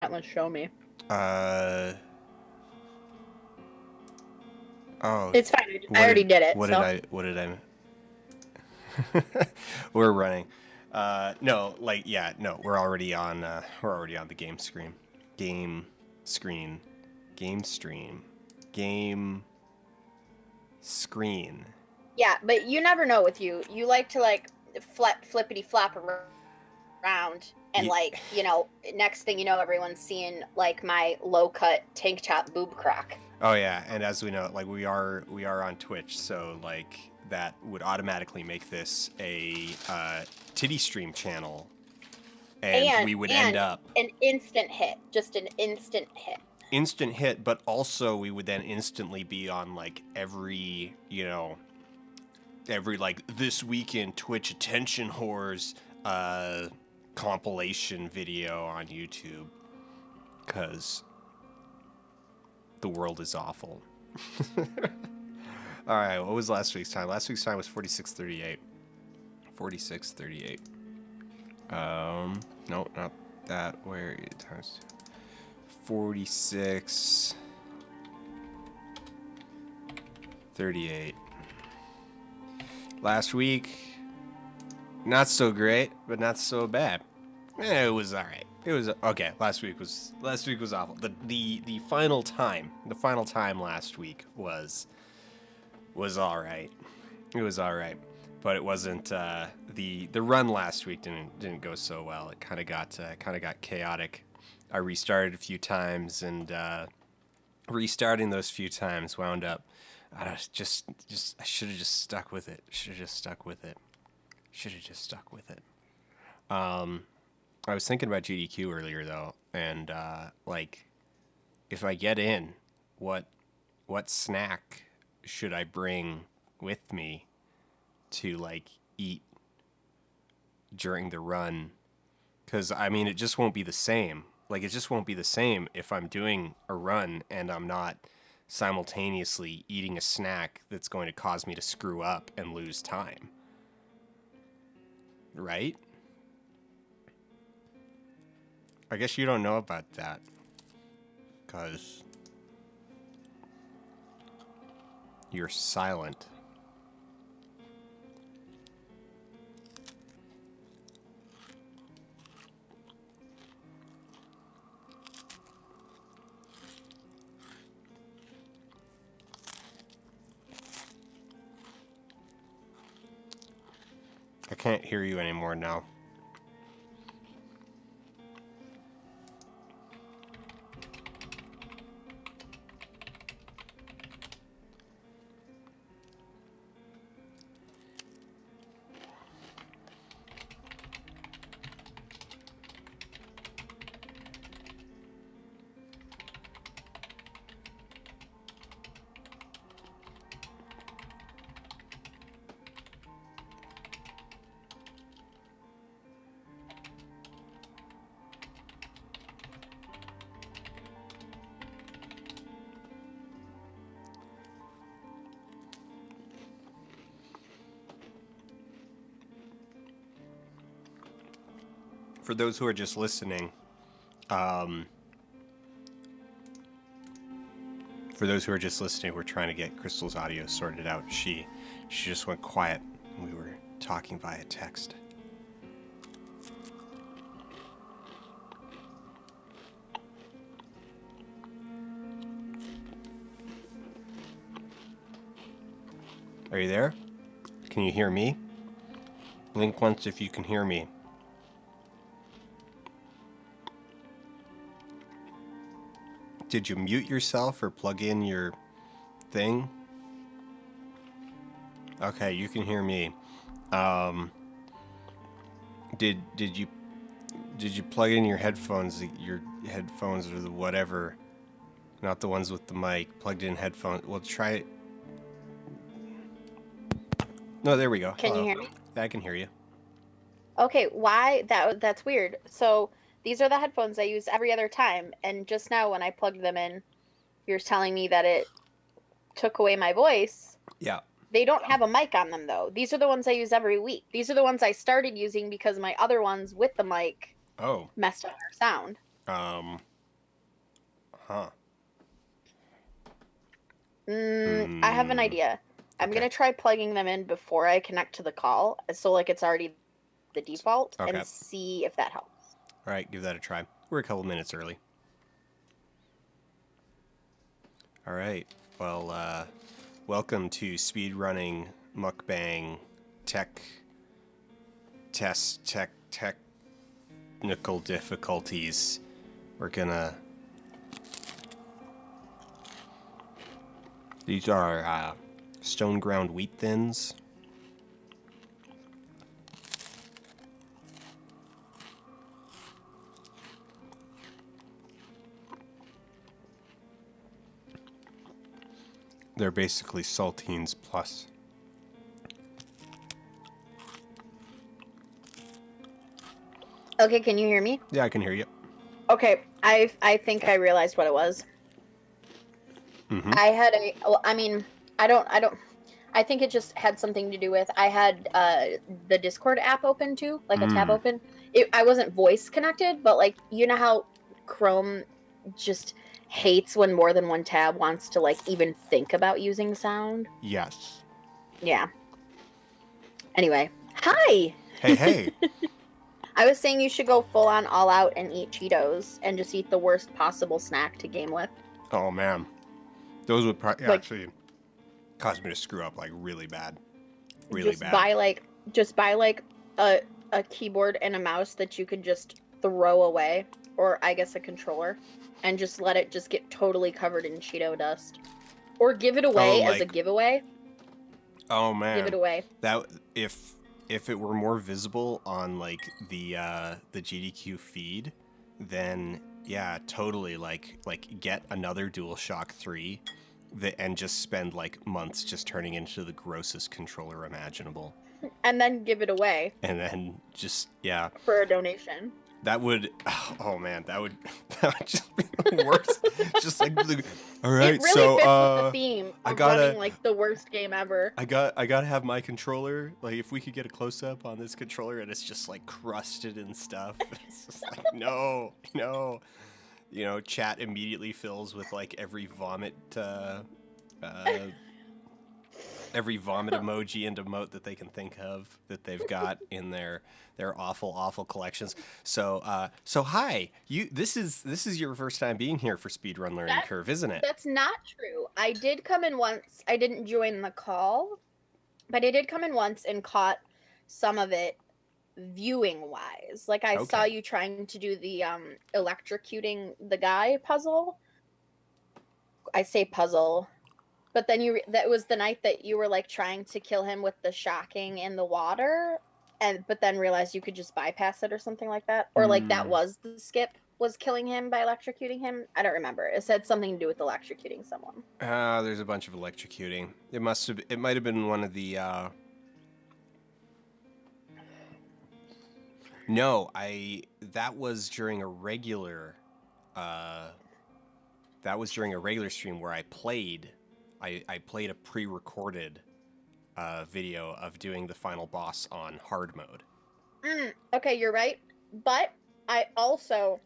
that one show me? Oh, It's fine. I already did it. What did I? We're running. No, like yeah, no, we're already on. We're already on the game screen. Game screen. Game stream. Game screen. Yeah, but you never know with you. You like to like flippity flop around, and like next thing you know, everyone's seeing like my low cut tank top boob crack. Oh yeah, and as we know, like we are on Twitch, so like that would automatically make this a titty stream channel, and we would end up an instant hit, just an instant hit. Instant hit, but also we would then instantly be on like every like this weekend Twitch attention whores compilation video on YouTube, because the world is awful. All right, what was last week's time? Last week's time was 46:38. 46:38. No, not that. Where it times 46:38. Last week, not so great, but not so bad. It was all right. It was okay. Last week was awful. The final time last week was all right. It was all right, but it wasn't. The run last week didn't go so well. It kind of got chaotic. I restarted a few times, and restarting those few times wound up. I should have just stuck with it. I was thinking about GDQ earlier though, and like, if I get in, what snack should I bring with me to like eat during the run? Because I mean, it just won't be the same. Like, it just won't be the same if I'm doing a run and I'm not simultaneously eating a snack that's going to cause me to screw up and lose time. Right? I guess you don't know about that, because you're silent. I can't hear you anymore now. For those who are just listening, we're trying to get Crystal's audio sorted out. She just went quiet. We were talking via text. Are you there? Can you hear me? Blink once if you can hear me. Did you mute yourself or plug in your thing? Okay, you can hear me. Did you plug in your headphones? Your headphones or the whatever, not the ones with the mic. Plugged in headphones. Well, try it. No, there we go. Can you hear me? I can hear you. Okay, why? That's weird. So these are the headphones I use every other time, and just now when I plugged them in, you're telling me that it took away my voice. Yeah. They don't have a mic on them, though. These are the ones I use every week. These are the ones I started using because my other ones with the mic messed up our sound. Huh. I have an idea. I'm Okay. gonna try plugging them in before I connect to the call, so like it's already the default, Okay. and see if that helps. All right, give that a try. We're a couple minutes early. All right. Well, welcome to speedrunning mukbang technical difficulties. We're gonna. These are stone ground wheat thins. They're basically saltines plus. Okay, can you hear me? Yeah, I can hear you. Okay, I think I realized what it was. Mm-hmm. I had a. Well, I mean, I don't. I think it just had something to do with I had the Discord app open too, like a tab open. I wasn't voice connected, but like you know how Chrome just hates when more than one tab wants to like even think about using sound. Yes. Yeah. Anyway, hi. Hey. I was saying you should go full on all out and eat Cheetos and just eat the worst possible snack to game with. Oh man, those would probably Like- actually cause me to screw up like really bad. Really just bad. buy like a keyboard and a mouse that you could just throw away, or I guess a controller, and just let it just get totally covered in Cheeto dust, or give it away as a giveaway. Oh man, Give it away. That if it were more visible on like the GDQ feed, then yeah, totally like get another DualShock 3 and just spend like months just turning into the grossest controller imaginable. And then give it away. And then just yeah. For a donation. That would, oh man, that would just be the worst. Just like, all right, it really so fits with the theme of running like the worst game ever. I gotta have my controller. Like, if we could get a close up on this controller, and it's just like crusted and stuff. It's just like no. You know, chat immediately fills with like every vomit emoji and emote that they can think of that they've got in their awful collections. So hi, this is your first time being here for Speedrun Learning Curve, isn't it? That's not true. I did come in once. I didn't join the call, but I did come in once and caught some of it viewing wise. Like I saw you trying to do the electrocuting the guy puzzle. I say puzzle. But then that was the night that you were like trying to kill him with the shocking in the water, but then realized you could just bypass it or something like that. Or like that was the skip was killing him by electrocuting him. I don't remember. It said something to do with electrocuting someone. There's a bunch of electrocuting. It might have been one of the No, that was during a regular stream where I played a pre-recorded video of doing the final boss on hard mode. Okay, you're right. But I also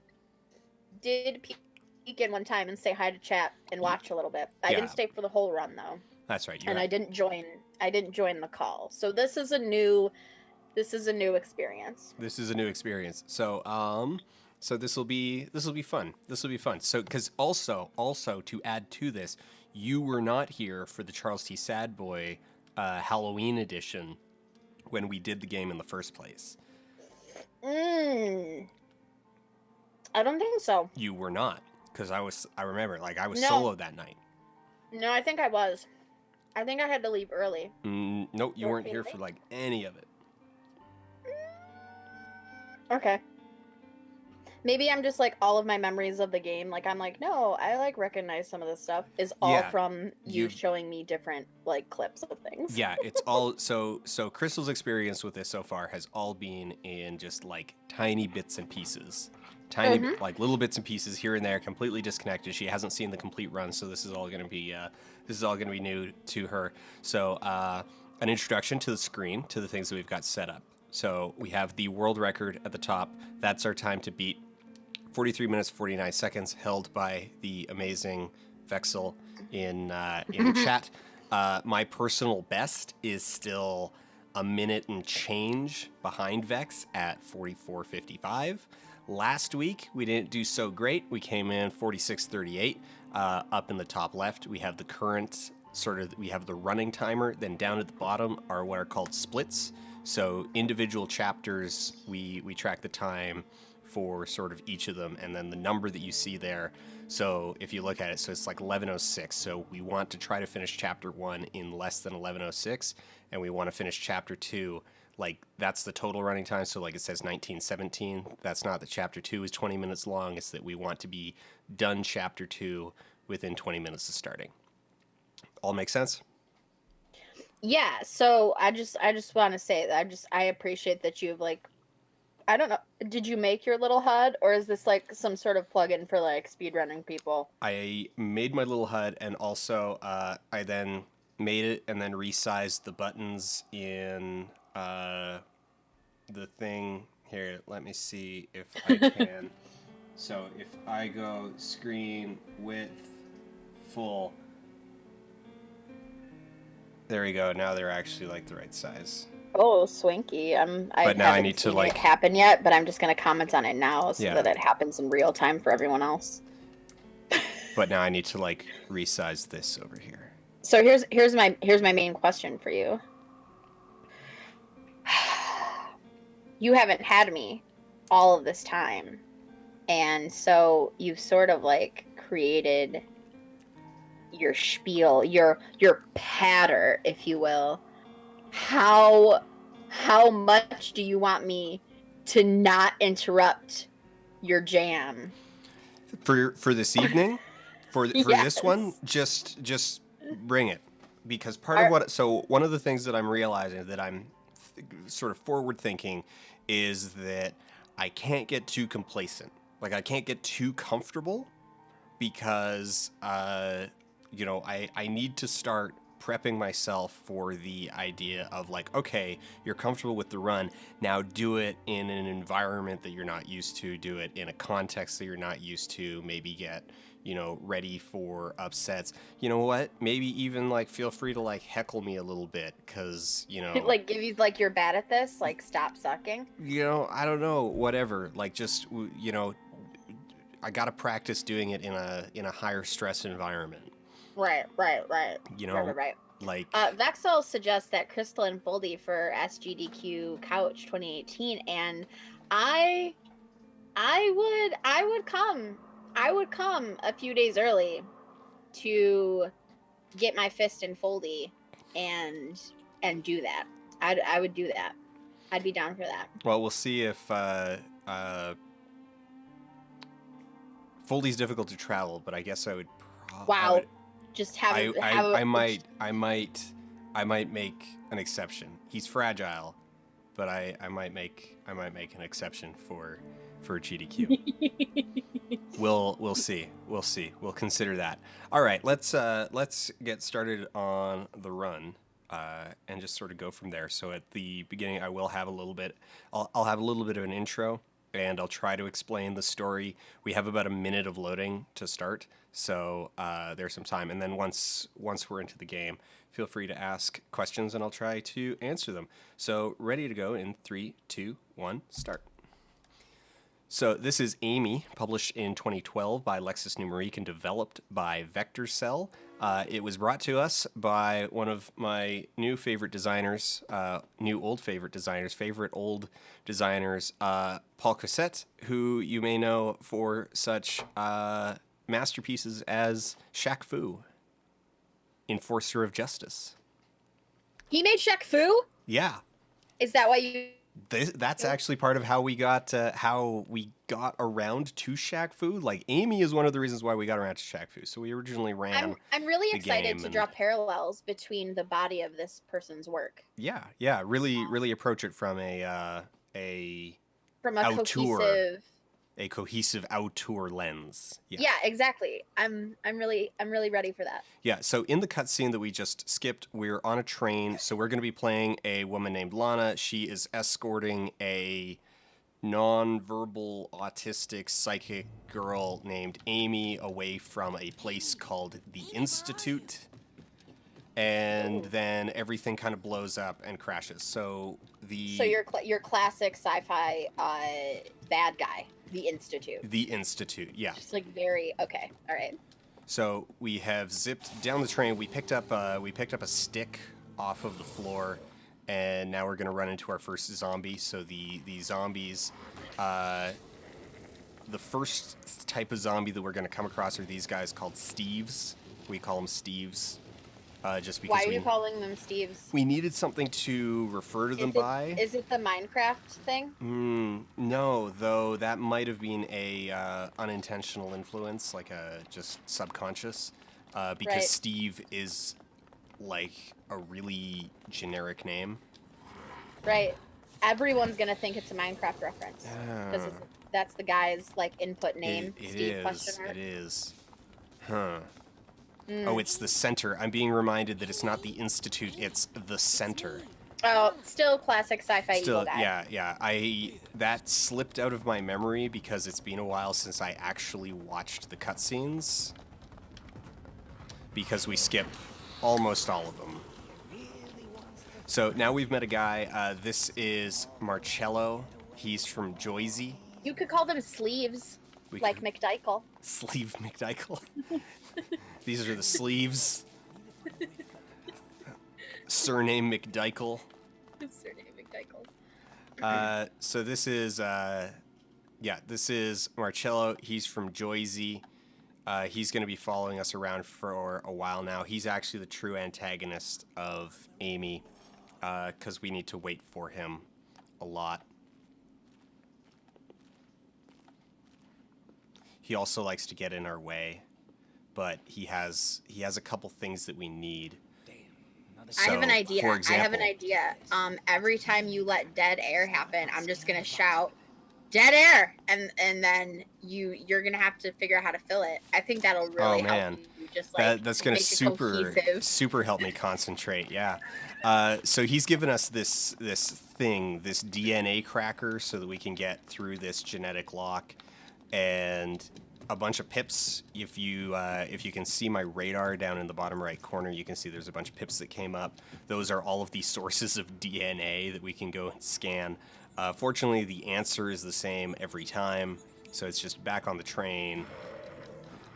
did peek in one time and say hi to chat and watch a little bit. I didn't stay for the whole run though. That's right. I didn't join the call. So this is a new experience. This is a new experience. So this will be fun. This will be fun. So because also to add to this, you were not here for the Charles T. Sadboy Halloween edition when we did the game in the first place. I don't think so. You were not, because I remember, like, I was solo that night. No, I think I was. I think I had to leave early. Nope, you weren't here for, like, any of it. Okay. Maybe I'm just, like, all of my memories of the game, like, I'm like, no, I, like, recognize some of this stuff, is all from you showing me different, like, clips of things. Yeah, it's all, so Crystal's experience with this so far has all been in just, like, tiny bits and pieces. Like, little bits and pieces here and there, completely disconnected. She hasn't seen the complete run, so this is all gonna be new to her. So, an introduction to the screen, to the things that we've got set up. So we have the world record at the top. That's our time to beat 43 minutes 49 seconds, held by the amazing Vexel in chat. My personal best is still a minute and change behind Vex at 44:55. Last week we didn't do so great. We came in 46:38. Up in the top left, we have the current we have the running timer. Then down at the bottom are what are called splits. So individual chapters, we track the time for sort of each of them, and then the number that you see there. So if you look at it, so it's like 11:06. So we want to try to finish chapter 1 in less than 11:06, and we want to finish chapter 2. Like, that's the total running time. So like it says 19:17. That's not that chapter 2 is 20 minutes long. It's that we want to be done chapter 2 within 20 minutes of starting. All make sense? Yeah, so I just want to say that I appreciate that you've like, I don't know, did you make your little HUD, or is this like some sort of plugin for like speedrunning people? I made my little HUD, and also I then made it and then resized the buttons in the thing. Here, let me see if I can. So if I go screen width full, there we go. Now they're actually like the right size. Oh, swanky. But now I need to like it happen yet, but I'm just gonna comment on it now so Yeah. that it happens in real time for everyone else. But now I need to like resize this over here. So here's my main question for you. You haven't had me all of this time, and so you've sort of like created your spiel, your patter, if you will. How much do you want me to not interrupt your jam For this evening, for Yes. this one, just bring it, because one of the things that I'm realizing that I'm sort of forward thinking is that I can't get too complacent. Like, I can't get too comfortable, because I need to start prepping myself for the idea of like, okay, you're comfortable with the run, now do it in an environment that you're not used to, do it in a context that you're not used to, maybe get, ready for upsets. You know what? Maybe even like feel free to like heckle me a little bit, because, like give you like, you're bad at this, like stop sucking. I don't know, whatever. Like, just, I got to practice doing it in a higher stress environment. Right. Right. Like, Vexel suggests that Crystal and Foldy for SGDQ Couch 2018, and I would come a few days early to get my fist in Foldy and do that. I would do that. I'd be down for that. well, we'll see if Foldy's difficult to travel, but I guess I would. Wow. Just have I might make an exception. He's fragile, but I might make an exception for GDQ. We'll see. We'll consider that. All right, let's get started on the run, and just sort of go from there. So at the beginning, I will have a little bit. I'll have a little bit of an intro, and I'll try to explain the story. We have about a minute of loading to start, so there's some time. And then once we're into the game, feel free to ask questions, and I'll try to answer them. So ready to go in 3, 2, 1, start. So this is Amy, published in 2012 by Lexis Numerique and developed by VectorCell. It was brought to us by one of my new favorite designers, favorite old designers, Paul Cossette, who you may know for such masterpieces as Shaq Fu, Enforcer of Justice. He made Shaq Fu? Yeah. Is that why you... That's actually part of how we got around to Shaq Fu. Like, Amy is one of the reasons why we got around to Shaq Fu. So we originally ran. I'm really excited to draw parallels between the body of this person's work. Yeah. Really approach it from a cohesive auteur lens. Yeah, exactly. I'm really ready for that. Yeah, so in the cutscene that we just skipped, we're on a train, so we're going to be playing a woman named Lana. She is escorting a non-verbal autistic psychic girl named Amy away from a place called the Institute, and then everything kind of blows up and crashes. So your classic sci-fi bad guy, the Institute. The Institute, yeah. Just like very okay. All right. So we have zipped down the train. We picked up a stick off of the floor, and now we're gonna run into our first zombie. So the zombies, the first type of zombie that we're gonna come across are these guys called Steves. We call them Steves, just because. Why are you calling them Steves? We needed something to refer to them by. Is it the Minecraft thing? No, though that might have been a unintentional influence, like a just subconscious, because Right. Steve is like a really generic name. Right. Everyone's gonna think it's a Minecraft reference because that's the guy's like input name. It Steve is. question mark. It is. Huh. Oh, it's the center. I'm being reminded that it's not the Institute, it's the center. Oh, still classic sci-fi evil Still, guy. yeah. That slipped out of my memory because it's been a while since I actually watched the cutscenes. Because we skipped almost all of them. So now we've met a guy. This is Marcello. He's from Joyzy. You could call them sleeves, like McDykel. Sleeve McDykel. These are the sleeves. Surname McDykel. Surname McDykel. So this is this is Marcello. He's from Joyzy. He's going to be following us around for a while now. He's actually the true antagonist of Amy, because we need to wait for him a lot. He also likes to get in our way, but he has a couple things that we need. I have an idea. For example, Every time you let dead air happen, I'm just gonna shout, "Dead air!" and then you're gonna have to figure out how to fill it. I think that'll really help you. Just like that's gonna make it super help me concentrate. Yeah. So he's given us this DNA cracker so that we can get through this genetic lock, and a bunch of pips. If you can see my radar down in the bottom right corner, you can see there's a bunch of pips that came up. Those are all of the sources of DNA that we can go and scan. Fortunately, the answer is the same every time, so it's just back on the train.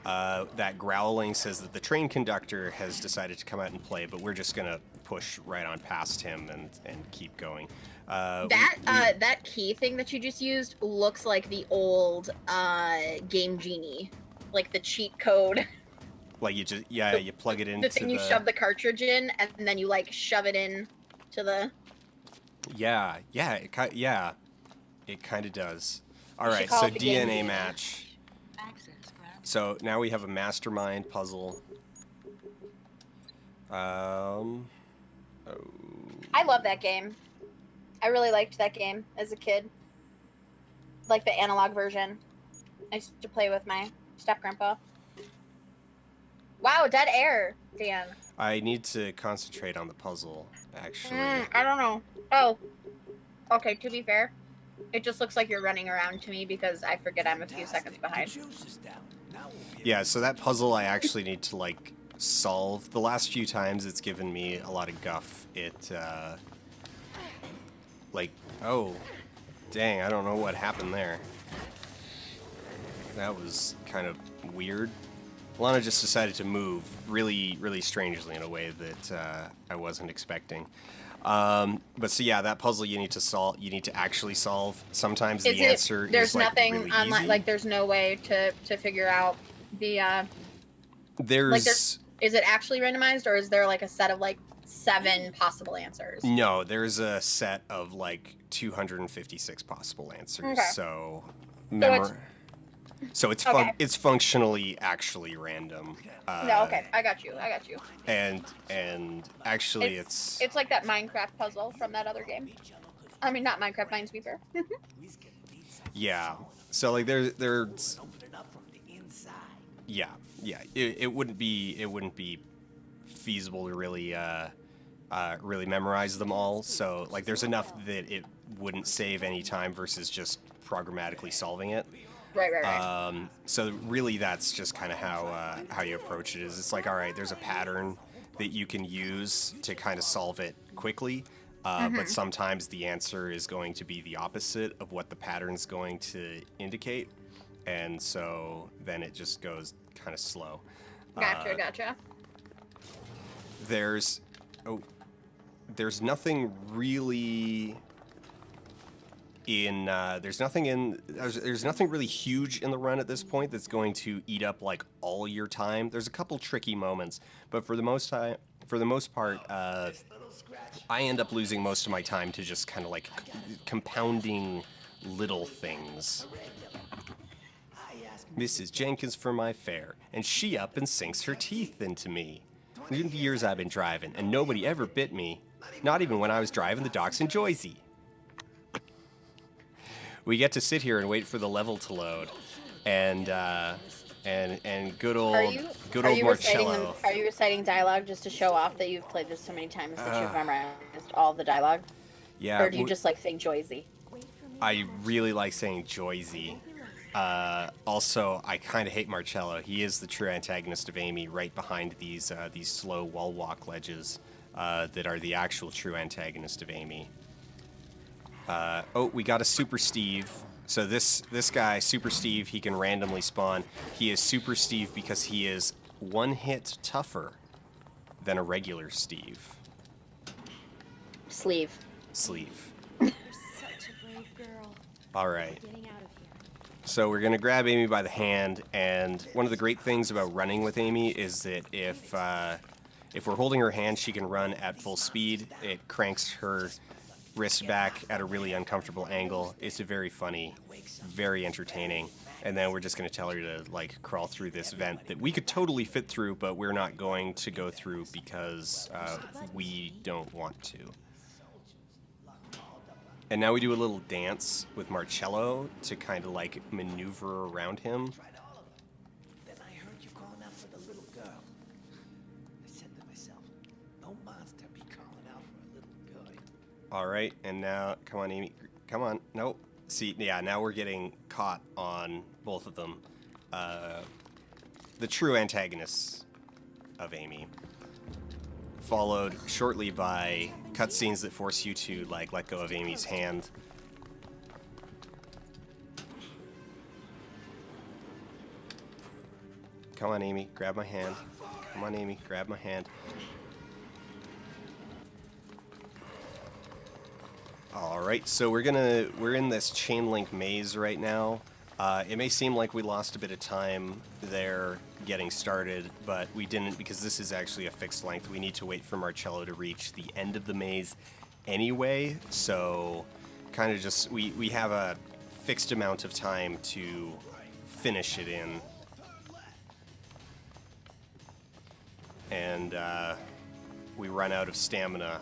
That growling says that the train conductor has decided to come out and play, but we're just gonna push right on past him and keep going. That key thing that you just used looks like the old Game Genie, like the cheat code. Like you plug it into the thing you shove the cartridge in, and then you like shove it in to the. It kind of does. All right, so DNA match. So now we have a mastermind puzzle. I love that game. I really liked that game as a kid. Like the analog version. I used to play with my step-grandpa. Wow, dead air, Dan. I need to concentrate on the puzzle, actually. I don't know. Oh. Okay, to be fair, it just looks like you're running around to me because I forget I'm a few seconds behind. Yeah, so that puzzle I actually need to, like, solve. The last few times it's given me a lot of guff. Oh, dang, I don't know what happened there. That was kind of weird. Lana just decided to move really, really strangely in a way that I wasn't expecting. But so yeah, that puzzle you need to solve. You need to actually solve. Sometimes the answer there's is like nothing really online. easy. Like there's no way to figure out the. There's. Is it actually randomized, or is there like a set of like 7 possible answers? No, there's a set of like 256 possible answers. Okay. So it's functionally actually random. No, okay, I got you. And actually it's like that Minecraft puzzle from that other game. I mean, not Minecraft, Minesweeper. yeah. So like there's yeah. It wouldn't be feasible to really really memorize them all. So like there's enough that wouldn't save any time versus just programmatically solving it. Right. So really, that's just kind of how you approach it. Is it's like, all right, there's a pattern that you can use to kind of solve it quickly, but sometimes the answer is going to be the opposite of what the pattern's going to indicate, and so then it just goes kind of slow. Gotcha. There's nothing really there's nothing really huge in the run at this point that's going to eat up like all your time. There's a couple tricky moments, but for the most part, I end up losing most of my time to just kind of like compounding little things. Mrs. Jenkins for my fare, and she up and sinks her teeth into me. In the years I've been driving, and nobody ever bit me, not even when I was driving the docks in Joyzy. We get to sit here and wait for the level to load, and good old Marcello. Are you reciting dialogue just to show off that you've played this so many times that you've memorized all the dialogue? Yeah. Or do you just like saying Joyzy? I really like saying Joyzy. Also, I kind of hate Marcello. He is the true antagonist of Amy, right behind these slow wall walk ledges that are the actual true antagonist of Amy. We got a Super Steve. So this guy, Super Steve, he can randomly spawn. He is Super Steve because he is one hit tougher than a regular Steve. Sleeve. You're such a brave girl. All right. Getting out of here. So we're gonna grab Amy by the hand, and one of the great things about running with Amy is that if we're holding her hand, she can run at full speed. It cranks her wrist back at a really uncomfortable angle. It's very funny, very entertaining. And then we're just going to tell her to like crawl through this vent that we could totally fit through, but we're not going to go through because we don't want to. And now we do a little dance with Marcello to kind of like maneuver around him. Then I heard you calling out for the little girl. I said to myself, no monster be calling out for a little girl. All right, and now, come on, Amy. Come on. Nope. See, yeah, now we're getting caught on both of them. The true antagonists of Amy. Followed shortly by cutscenes that force you to, like, let go of Amy's hand. Come on, Amy, grab my hand. Come on, Amy, grab my hand. All right, so we're in this chain link maze right now. It may seem like we lost a bit of time there getting started, but we didn't because this is actually a fixed length. We need to wait for Marcello to reach the end of the maze anyway, so kind of just, we have a fixed amount of time to finish it in. And we run out of stamina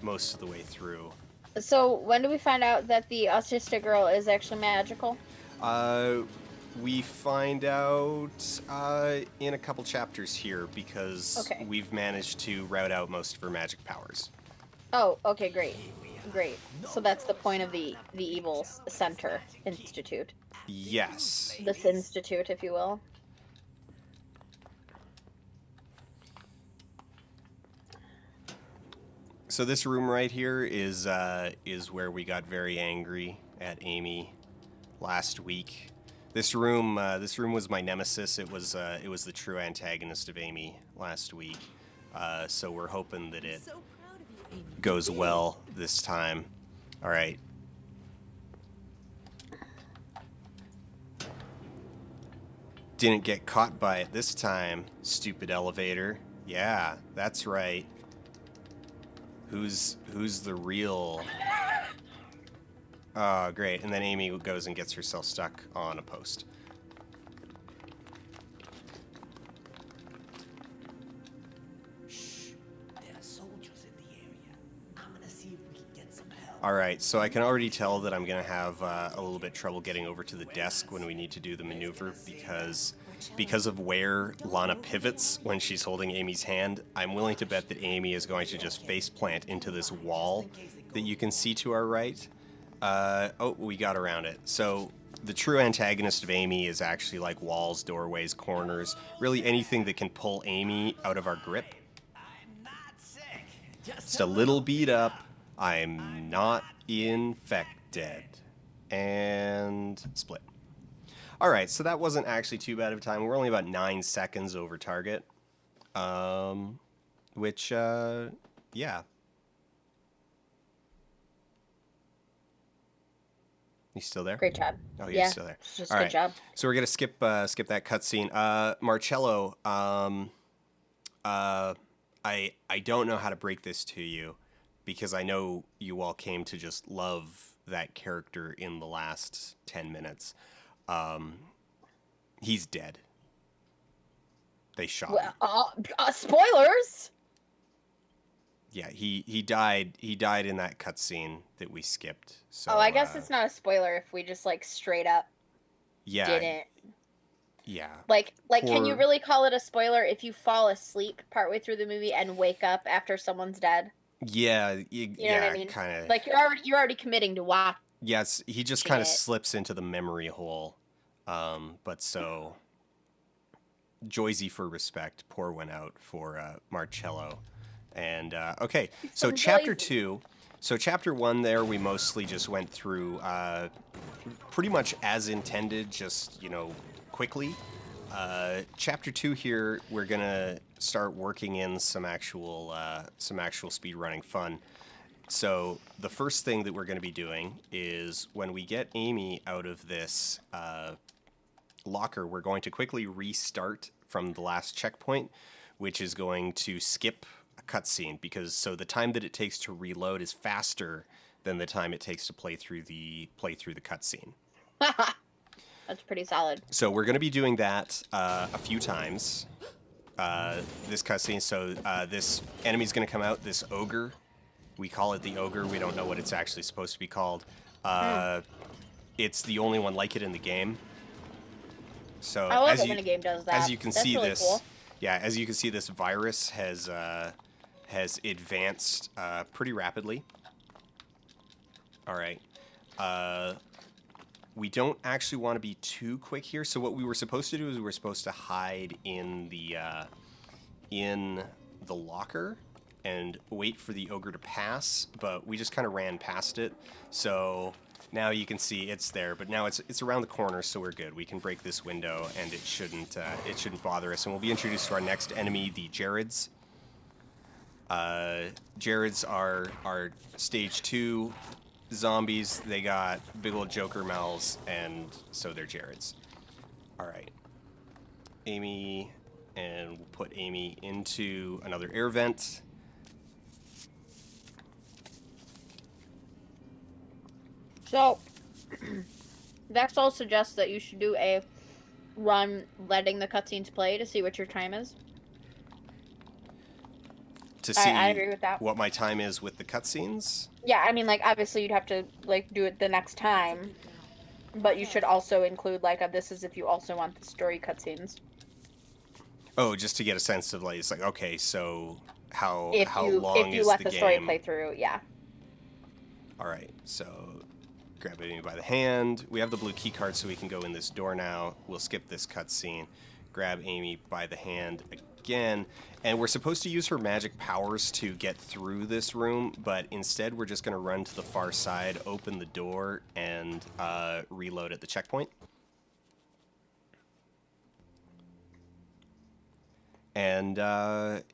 most of the way through. So when do we find out that the autistic girl is actually magical? We find out in a couple chapters here because we've managed to route out most of her magic powers. Oh, okay, great. So that's the point of the evil center institute. Yes. This institute, if you will. So this room right here is where we got very angry at Amy last week. This room was my nemesis. It was the true antagonist of Amy last week. So we're hoping that it goes well this time. All right. Didn't get caught by it this time, stupid elevator. Yeah, that's right. Who's the real... Oh, great. And then Amy goes and gets herself stuck on a post. Shh, there are soldiers in the area. I'm gonna see if we can get some help. All right, so I can already tell that I'm going to have a little bit trouble getting over to the desk when we need to do the maneuver because of where Lana pivots when she's holding Amy's hand. I'm willing to bet that Amy is going to just face plant into this wall that you can see to our right. Oh, we got around it. So the true antagonist of Amy is actually like walls, doorways, corners, really anything that can pull Amy out of our grip. I'm not sick. Just Just a little beat up. I'm not infected. And split. All right, so that wasn't actually too bad of a time. We're only about 9 seconds over target. Which, yeah. You still there? Great job. Oh, you're Yeah, still there. it's just All good right. job. So we're gonna skip that cutscene. Marcello, I don't know how to break this to you because I know you all came to just love that character in the last 10 minutes. He's dead. They shot him. Well, spoilers. Yeah, he died. He died in that cutscene that we skipped. So I guess it's not a spoiler if we just like straight up yeah, didn't. yeah. Like, can you Poor- really call it a spoiler if you fall asleep partway through the movie and wake up after someone's dead? Yeah, You know yeah, what I mean? kind of. Like you're already committing to watch. Yes, he just kind of slips into the memory hole. But so Joyzy for respect, poor went out for Marcello. And okay, so so chapter Joyzy. 2. So chapter 1 there we mostly just went through pretty much as intended, just, quickly. Chapter 2 here we're going to start working in some actual speed running fun. So the first thing that we're going to be doing is when we get Amy out of this locker, we're going to quickly restart from the last checkpoint, which is going to skip a cutscene because so the time that it takes to reload is faster than the time it takes to play through the cutscene. That's pretty solid. So we're going to be doing that a few times. This cutscene. So this enemy's going to come out. This ogre. We call it the ogre. We don't know what it's actually supposed to be called. It's the only one like it in the game. So I love it when a game does that. as you can That's see, really this cool. as you can see, this virus has advanced pretty rapidly. All right. We don't actually want to be too quick here. So what we were supposed to do is we were supposed to hide in the locker and wait for the ogre to pass, but we just kind of ran past it. So now you can see it's there, but now it's around the corner, so we're good. We can break this window, and it shouldn't bother us. And we'll be introduced to our next enemy, the Jareds. Jareds are stage 2 zombies. They got big old Joker mouths, and so they're Jareds. All right, Amy, and we'll put Amy into another air vent. So, Vexel suggests that you should do a run letting the cutscenes play to see what your time is. To see I agree with that. what my time is with the cutscenes. Yeah, I mean, like, obviously you'd have to, like, do it the next time. But you should also include, like, this is if you also want the story cutscenes. Oh, just to get a sense of, like, it's like, okay, so how long if you is let the the game? story play through, yeah. All right, so grab Amy by the hand. We have the blue key card, so we can go in this door now. We'll skip this cutscene. Grab Amy by the hand again, and we're supposed to use her magic powers to get through this room, but instead we're just going to run to the far side, open the door, and reload at the checkpoint. And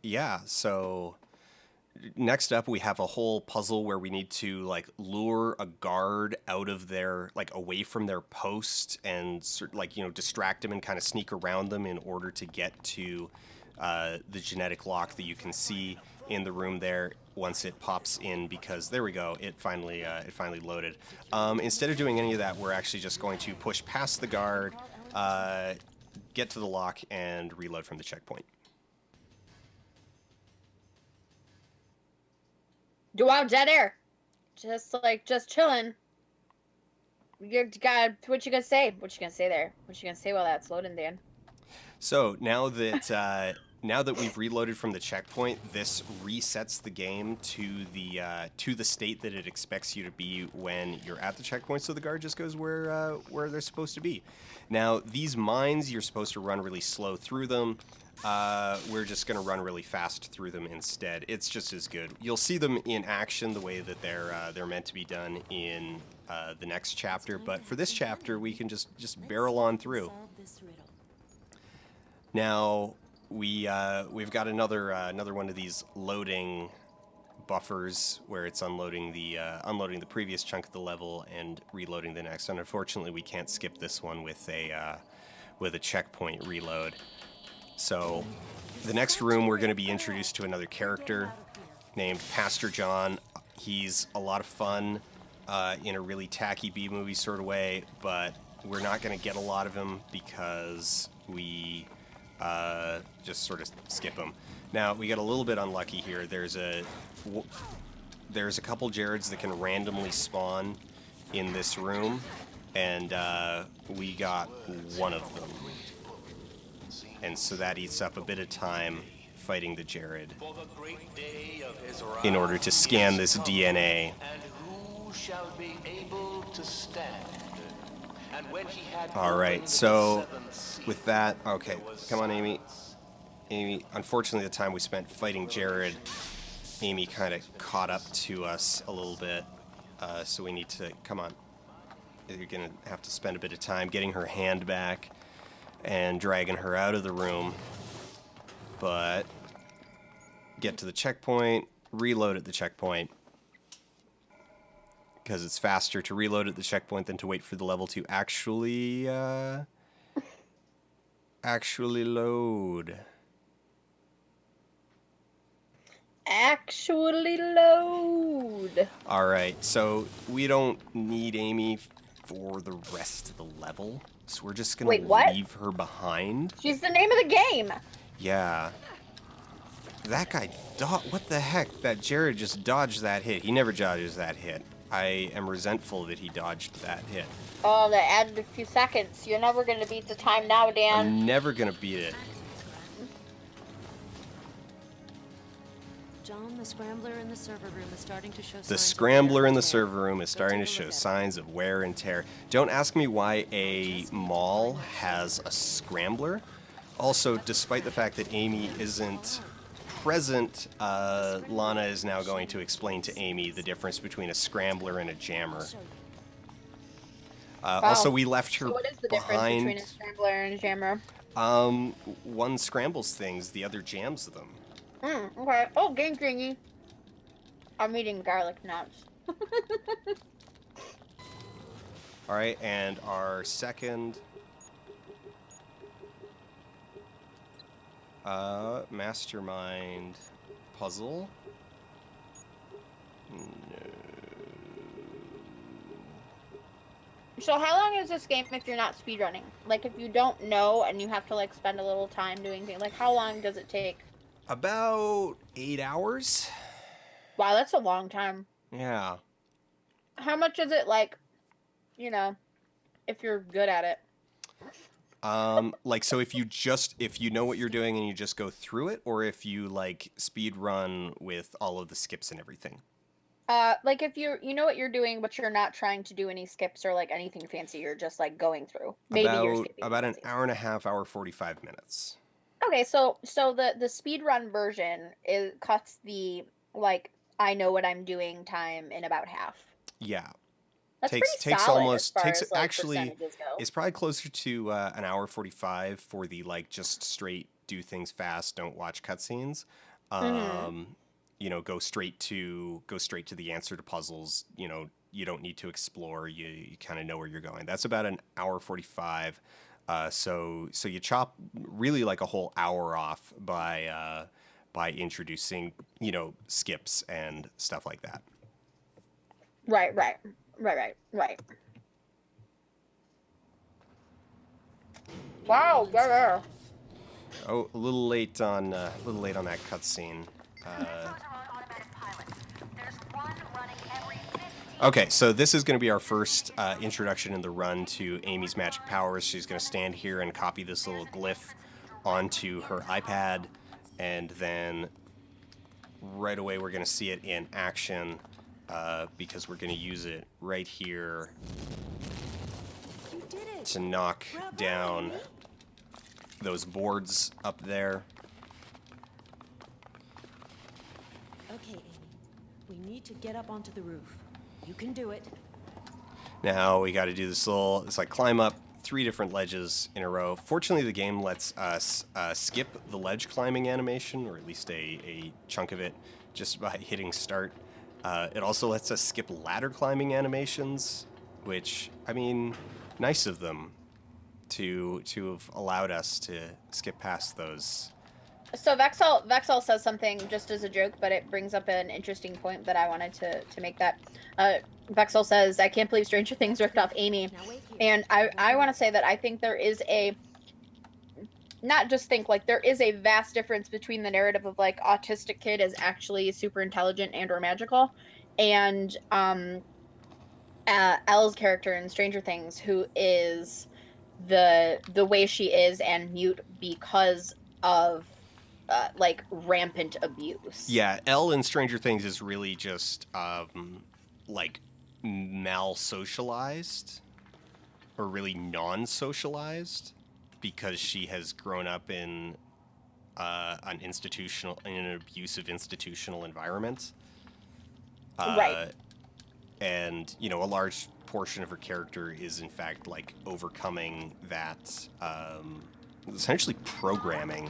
yeah, so next up we have a whole puzzle where we need to like lure a guard out of their, like, away from their post and like, distract them and kind of sneak around them in order to get to the genetic lock that you can see in the room there once it pops in, because there we go, it finally loaded. Instead of doing any of that, we're actually just going to push past the guard, get to the lock, and reload from the checkpoint. Do out dead air. Just chilling. You got what you gonna say? What you gonna say there? What you gonna say while that's loading, Dan? So now that now that we've reloaded from the checkpoint, this resets the game to the state that it expects you to be when you're at the checkpoint. So the guard just goes where they're supposed to be. Now these mines, you're supposed to run really slow through them. We're just gonna run really fast through them instead. It's just as good. You'll see them in action the way that they're meant to be done in the next chapter. But for this chapter, we can just barrel on through. Now we've got another one of these loading buffers where it's unloading the previous chunk of the level and reloading the next. And unfortunately, we can't skip this one with a checkpoint reload. So the next room, we're going to be introduced to another character named Pastor John. He's a lot of fun in a really tacky B-movie sort of way, but we're not going to get a lot of him because we just sort of skip him. Now, we got a little bit unlucky here. There's a couple Jareds that can randomly spawn in this room, and we got one of them. And so that eats up a bit of time fighting the Jared in order to scan this DNA. Alright, so with that, okay, come on, Amy. Amy, unfortunately, the time we spent fighting Jared, Amy kind of caught up to us a little bit. So we need to, come on. You're going to have to spend a bit of time getting her hand back and dragging her out of the room. But get to the checkpoint, reload at the checkpoint, because it's faster to reload at the checkpoint than to wait for the level to actually load. Actually load. Alright, so we don't need Amy for the rest of the level, so we're just gonna leave her behind. She's the name of the game. Yeah. That guy, what the heck? That Jared just dodged that hit. He never dodges that hit. I am resentful that he dodged that hit. Oh, that added a few seconds. You're never gonna beat the time now, Dan. I'm never gonna beat it. John, the scrambler in the server room is starting to show signs. The scrambler in the server room is starting to show signs of wear and tear. Don't ask me why a mall has a scrambler. Also, despite the fact that Amy isn't present, Lana is now going to explain to Amy the difference between a scrambler and a jammer. Also, we left her what is the behind. difference between a scrambler and a jammer? One scrambles things, the other jams them. Okay. Oh, game thingy. I'm eating garlic nuts. Alright, and our second mastermind puzzle. No. So how long is this game if you're not speedrunning? Like, if you don't know and you have to, like, spend a little time doing things, like, how long does it take? About 8 hours. Wow, that's a long time. Yeah. How much is it, like, you know, if you're good at it? Like, so if you know what you're doing and you just go through it, or if you, like, speed run with all of the skips and everything? Like, if you know what you're doing, but you're not trying to do any skips or, like, anything fancy, you're just, like, going through. Maybe you're skipping. About an hour and a half, hour 45 minutes. Okay, so the speed run version cuts the, like, I know what I'm doing time in about half. Yeah. That's takes pretty solid almost as far takes as, like, actually percentages go. it's probably closer to an hour 45 for the, like, just straight do things fast, don't watch cutscenes. You know, go straight to the answer to puzzles. You know, you don't need to explore. You kind of know where you're going. That's about an hour 45. So you chop really like a whole hour off by introducing, you know, skips and stuff like that. Right. Wow, yeah. Oh, a little late on that cutscene. Okay, so this is going to be our first introduction in the run to Amy's magic powers. She's going to stand here and copy this little glyph onto her iPad. and then right away we're going to see it in action because we're going to use it right here You did it. to knock Bravo, down Amy. those boards up there. Okay, Amy. We need to get up onto the roof. You can do it. Now we got to do this little, it's like climb up 3 different ledges in a row. Fortunately, the game lets us skip the ledge climbing animation, or at least a chunk of it, just by hitting start. It also lets us skip ladder climbing animations, which, I mean, nice of them to have allowed us to skip past those. So Vexel says something just as a joke, but it brings up an interesting point that I wanted to make that. Vexel says, I can't believe Stranger Things ripped off Amy. Now wait here. And I want to say that I think there is there is a vast difference between the narrative of like autistic kid is actually super intelligent and or magical, and Elle's character in Stranger Things, who is the way she is and mute because of like rampant abuse. Yeah, Elle in Stranger Things is really just like mal-socialized or really non-socialized because she has grown up in an abusive institutional environment. Right. And, you know, a large portion of her character is in fact like overcoming that essentially programming.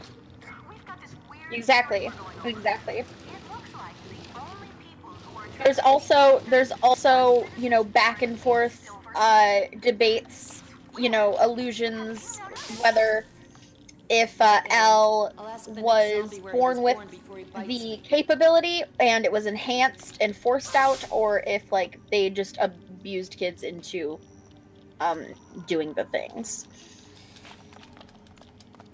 Exactly. There's also, you know, back and forth debates, you know, illusions, whether if Elle I'll ask the next was zombie where he born with before he bites the me. capability and it was enhanced and forced out, or if like they just abused kids into doing the things.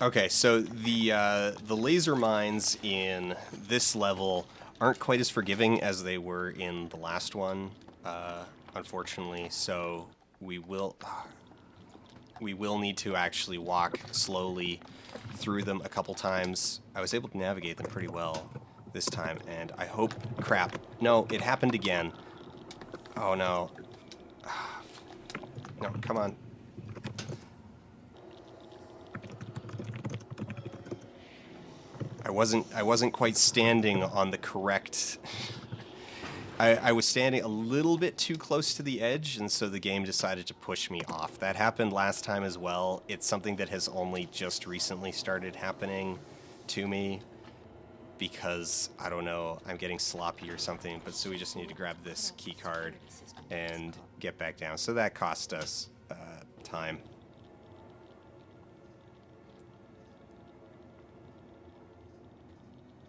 Okay, so the laser mines in this level aren't quite as forgiving as they were in the last one, unfortunately. So we will need to actually walk slowly through them a couple times. I was able to navigate them pretty well this time, and I hope... Crap. No, it happened again. Oh, no. No, come on. I wasn't quite standing on the correct... I was standing a little bit too close to the edge, and so the game decided to push me off. That happened last time as well. It's something that has only just recently started happening to me because, I don't know, I'm getting sloppy or something, but so we just need to grab this key card and get back down. So that cost us time.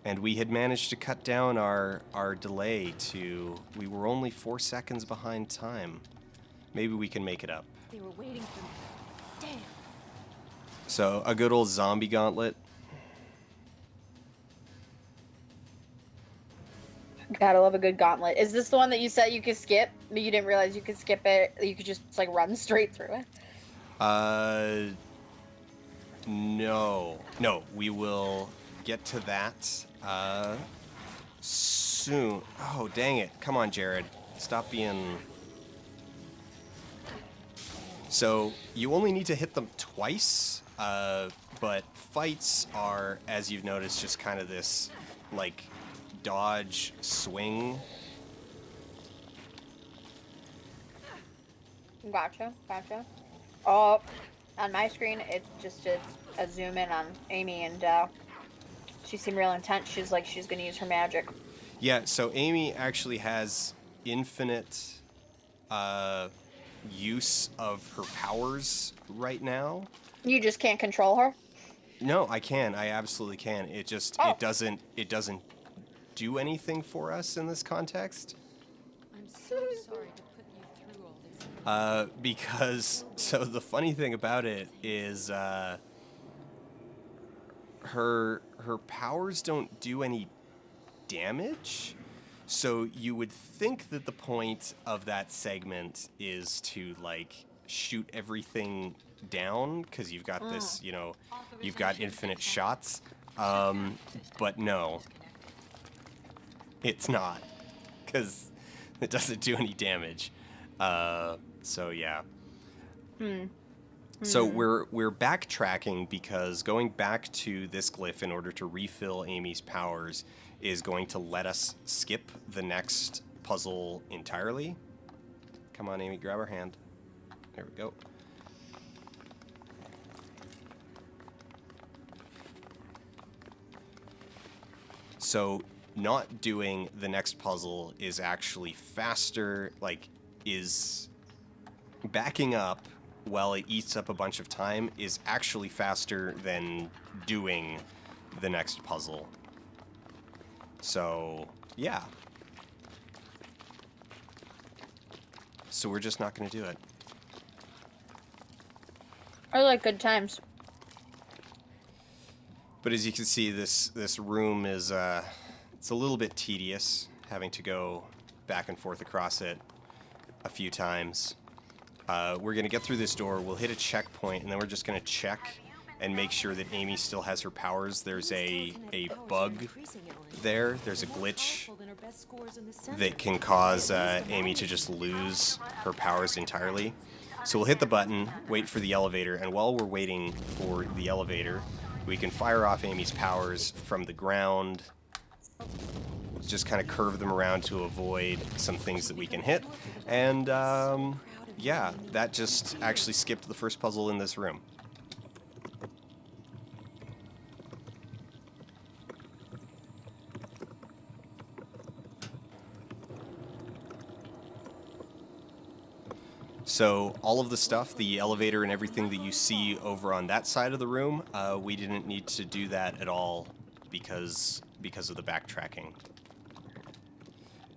And we had managed to cut down our delay to... We were only 4 seconds behind time. Maybe we can make it up. They were waiting for me. Damn. So, a good old zombie gauntlet. Gotta love a good gauntlet. Is this the one that you said you could skip, but you didn't realize you could skip it? You could just like run straight through it? No. No, we will get to that soon. Oh, dang it. Come on, Jared. Stop being... So, you only need to hit them twice, but fights are, as you've noticed, just kind of this, like, dodge swing. Gotcha. Oh, on my screen, it just did a zoom in on Amy, and she seemed real intense. She's like, she's gonna use her magic. Yeah, so Amy actually has infinite use of her powers right now. You just can't control her? No, I can. I absolutely can. It just it doesn't do anything for us in this context. I'm so sorry to put you through all this. Because so the funny thing about it is her powers don't do any damage. So you would think that the point of that segment is to like shoot everything down because you've got this, you know, you've got infinite shots. But no, it's not, because it doesn't do any damage. So yeah. So we're backtracking because going back to this glyph in order to refill Amy's powers is going to let us skip the next puzzle entirely. Come on, Amy, grab her hand. There we go. So not doing the next puzzle is actually faster, like, is backing up while it eats up a bunch of time is actually faster than doing the next puzzle. So, yeah. So we're just not going to do it. I like good times. But as you can see, this room is it's a little bit tedious, having to go back and forth across it a few times. We're going to get through this door, we'll hit a checkpoint, and then we're just going to check and make sure that Amy still has her powers. There's a bug there. There's a glitch that can cause Amy to just lose her powers entirely. So we'll hit the button, wait for the elevator, and while we're waiting for the elevator, we can fire off Amy's powers from the ground, just kind of curve them around to avoid some things that we can hit. And yeah, that just actually skipped the first puzzle in this room. So all of the stuff, the elevator and everything that you see over on that side of the room, we didn't need to do that at all because of the backtracking.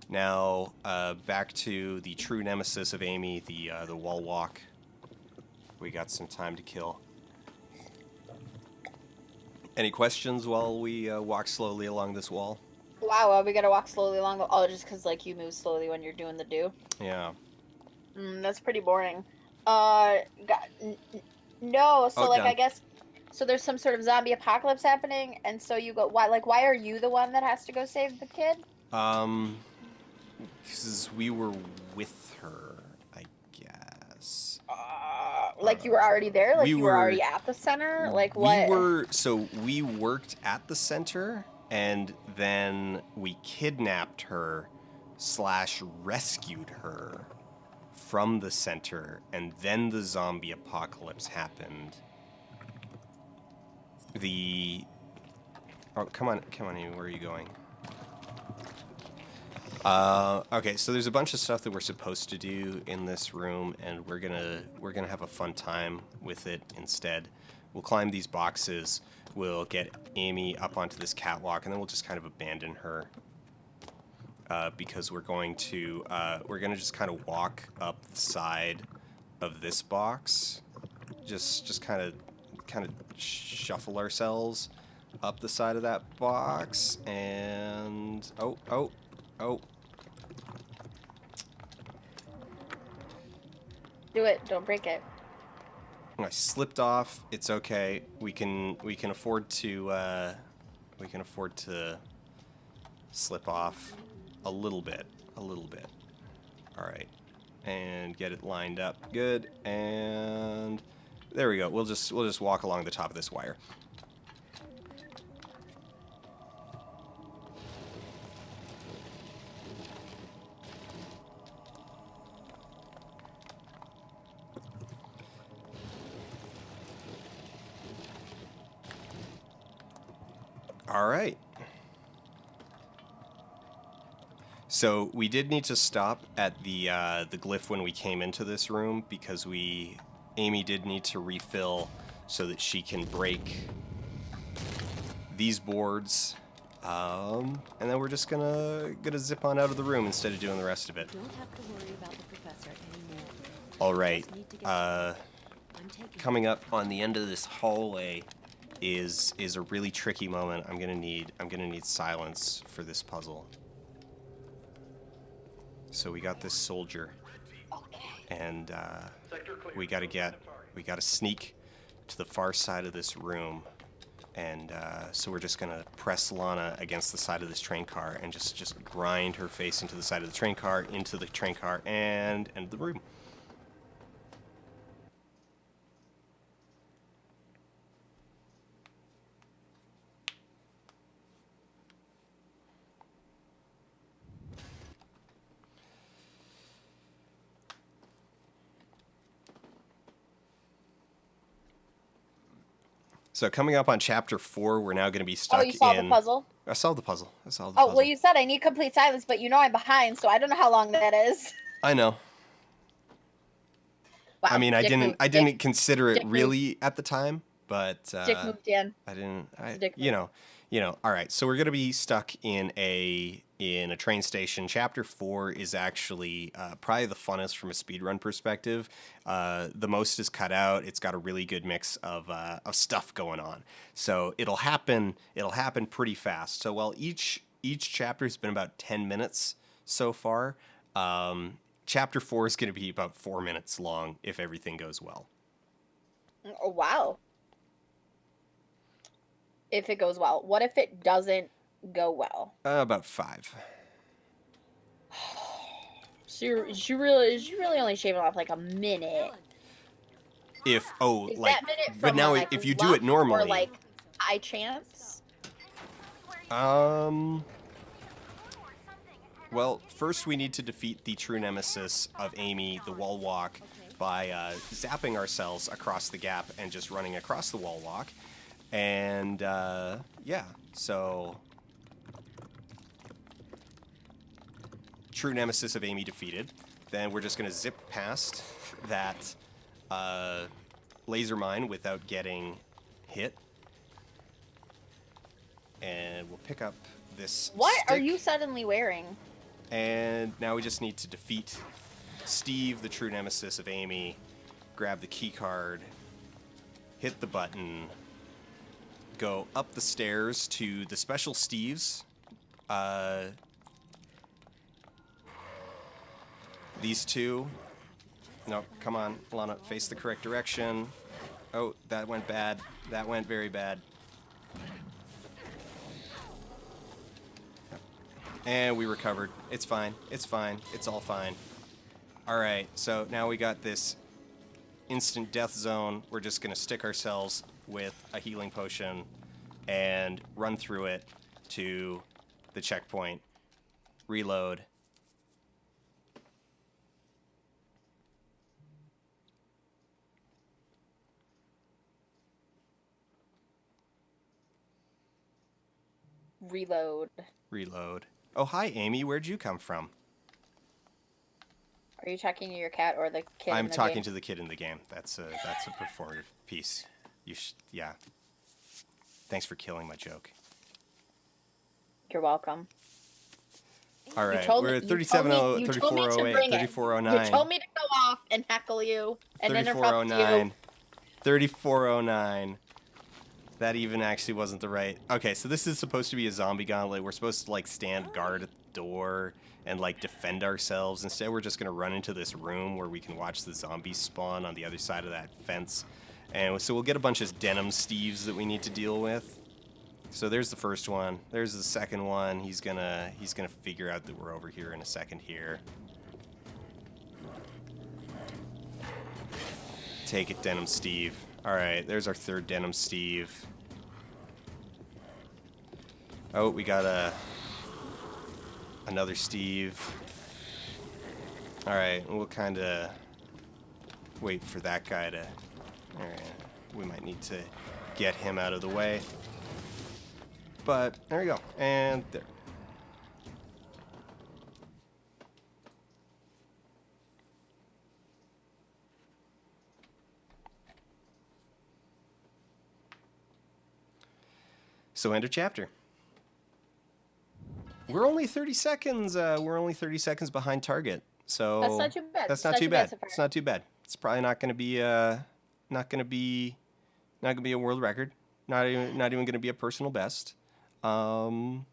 Now, back to the true nemesis of Amy, the wall walk. We got some time to kill. Any questions while we walk slowly along this wall? Wow, we gotta walk slowly along. Oh, just because like you move slowly when you're doing the do. Yeah. That's pretty boring. No. So like, done. I guess. So there's some sort of zombie apocalypse happening, and so you go. Why are you the one that has to go save the kid? Because we were with her, I guess. Like you were already there. Like you were already at the center. Like what? We worked at the center, and then we kidnapped her / rescued her from the center, and then the zombie apocalypse happened. Oh, come on, Amy, where are you going? Okay, so there's a bunch of stuff that we're supposed to do in this room, and we're gonna have a fun time with it instead. We'll climb these boxes, we'll get Amy up onto this catwalk, and then we'll just kind of abandon her. Because we're gonna just kind of walk up the side of this box, just kind of shuffle ourselves up the side of that box, and oh. Do it. Don't break it. I slipped off. It's okay. We can afford to slip off a little bit. All right, and get it lined up good, and there we go. We'll just walk along the top of this wire. All right. So we did need to stop at the glyph when we came into this room because Amy did need to refill so that she can break these boards, and then we're just gonna zip on out of the room instead of doing the rest of it. Don't have to worry about the professor anymore. All right. I'm Coming up on the end of this hallway is a really tricky moment. I'm gonna need silence for this puzzle. So we got this soldier, and we gotta sneak to the far side of this room And so we're just gonna press Lana against the side of this train car and just grind her face into the side of the train car, and end the room. So coming up on chapter 4, we're now going to be stuck in... Oh, you solved the puzzle? I solved the puzzle. Oh, well, you said I need complete silence, but you know I'm behind, so I don't know how long that is. I know. Wow, I mean, I didn't consider it really at the time, but Dick moved in. I didn't. You know. All right, so we're gonna be stuck in a train station. Chapter 4 is actually probably the funnest from a speedrun perspective. The most is cut out. It's got a really good mix of stuff going on. So it'll happen pretty fast. So while each chapter has been about 10 minutes so far, chapter 4 is going to be about 4 minutes long if everything goes well. Oh, wow. If it goes well. What if it doesn't go well? About 5. So you're really only shaving off like a minute. Is that minute from but now like if you do it normally, or like high chance. Well, first we need to defeat the true nemesis of Amy, the wall walk, by zapping ourselves across the gap and just running across the wall walk. And, yeah, so... True nemesis of Amy defeated. Then we're just going to zip past that laser mine without getting hit. And we'll pick up this What stick. are you suddenly wearing? And now we just need to defeat Steve, the true nemesis of Amy, grab the key card, hit the button, go up the stairs to the special Steves. These two. No, come on, Lana, face the correct direction. Oh, that went bad. That went very bad. And we recovered. It's fine. It's fine. It's all fine. All right, so now we got this instant death zone. We're just going to stick ourselves with a healing potion and run through it to the checkpoint. Reload. Reload. Oh, hi, Amy. Where'd you come from? Are you talking to your cat or the kid? I'm talking to the kid in the game. That's a performative piece. Yeah. Thanks for killing my joke. You're welcome. All right, we're at 3408, 3409. You told me to go off and heckle you and interrupt you. 3409. That even actually wasn't the right... Okay, so this is supposed to be a zombie gauntlet. We're supposed to, like, stand guard at the door and, like, defend ourselves. Instead, we're just going to run into this room where we can watch the zombies spawn on the other side of that fence. And so we'll get a bunch of denim Steves that we need to deal with. So there's the first one. There's the second one. He's gonna figure out that we're over here in a second here. Take it, Denim Steve. Alright, there's our third Denim Steve. Oh, we got another Steve. Alright, we'll kind of wait for that guy to... Alright, we might need to get him out of the way. But, there we go. And there. So end of chapter. We're only 30 seconds. We're only 30 seconds behind target. So that's not too bad. That's not too bad. It's not too bad. It's probably not going to be a world record. Not even going to be a personal best. Because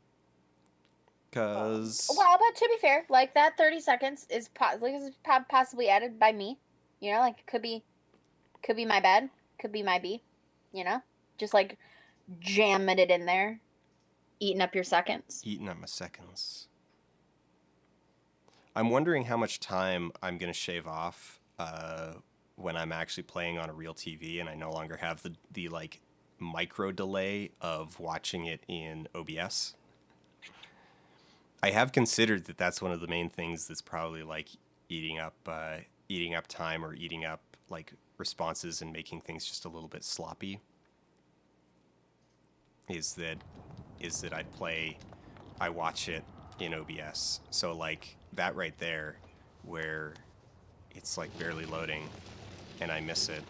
well, but to be fair, like that 30 seconds is possibly added by me. You know, like it could be my bad, could be my B. You know, just like jamming it in there, eating up your seconds. Eating up my seconds. I'm wondering how much time I'm going to shave off when I'm actually playing on a real TV and I no longer have the like micro delay of watching it in OBS. I have considered that that's one of the main things that's probably like eating up time or eating up like responses and making things just a little bit sloppy. Is that I watch it in OBS. So like that right there where it's like barely loading and I miss it.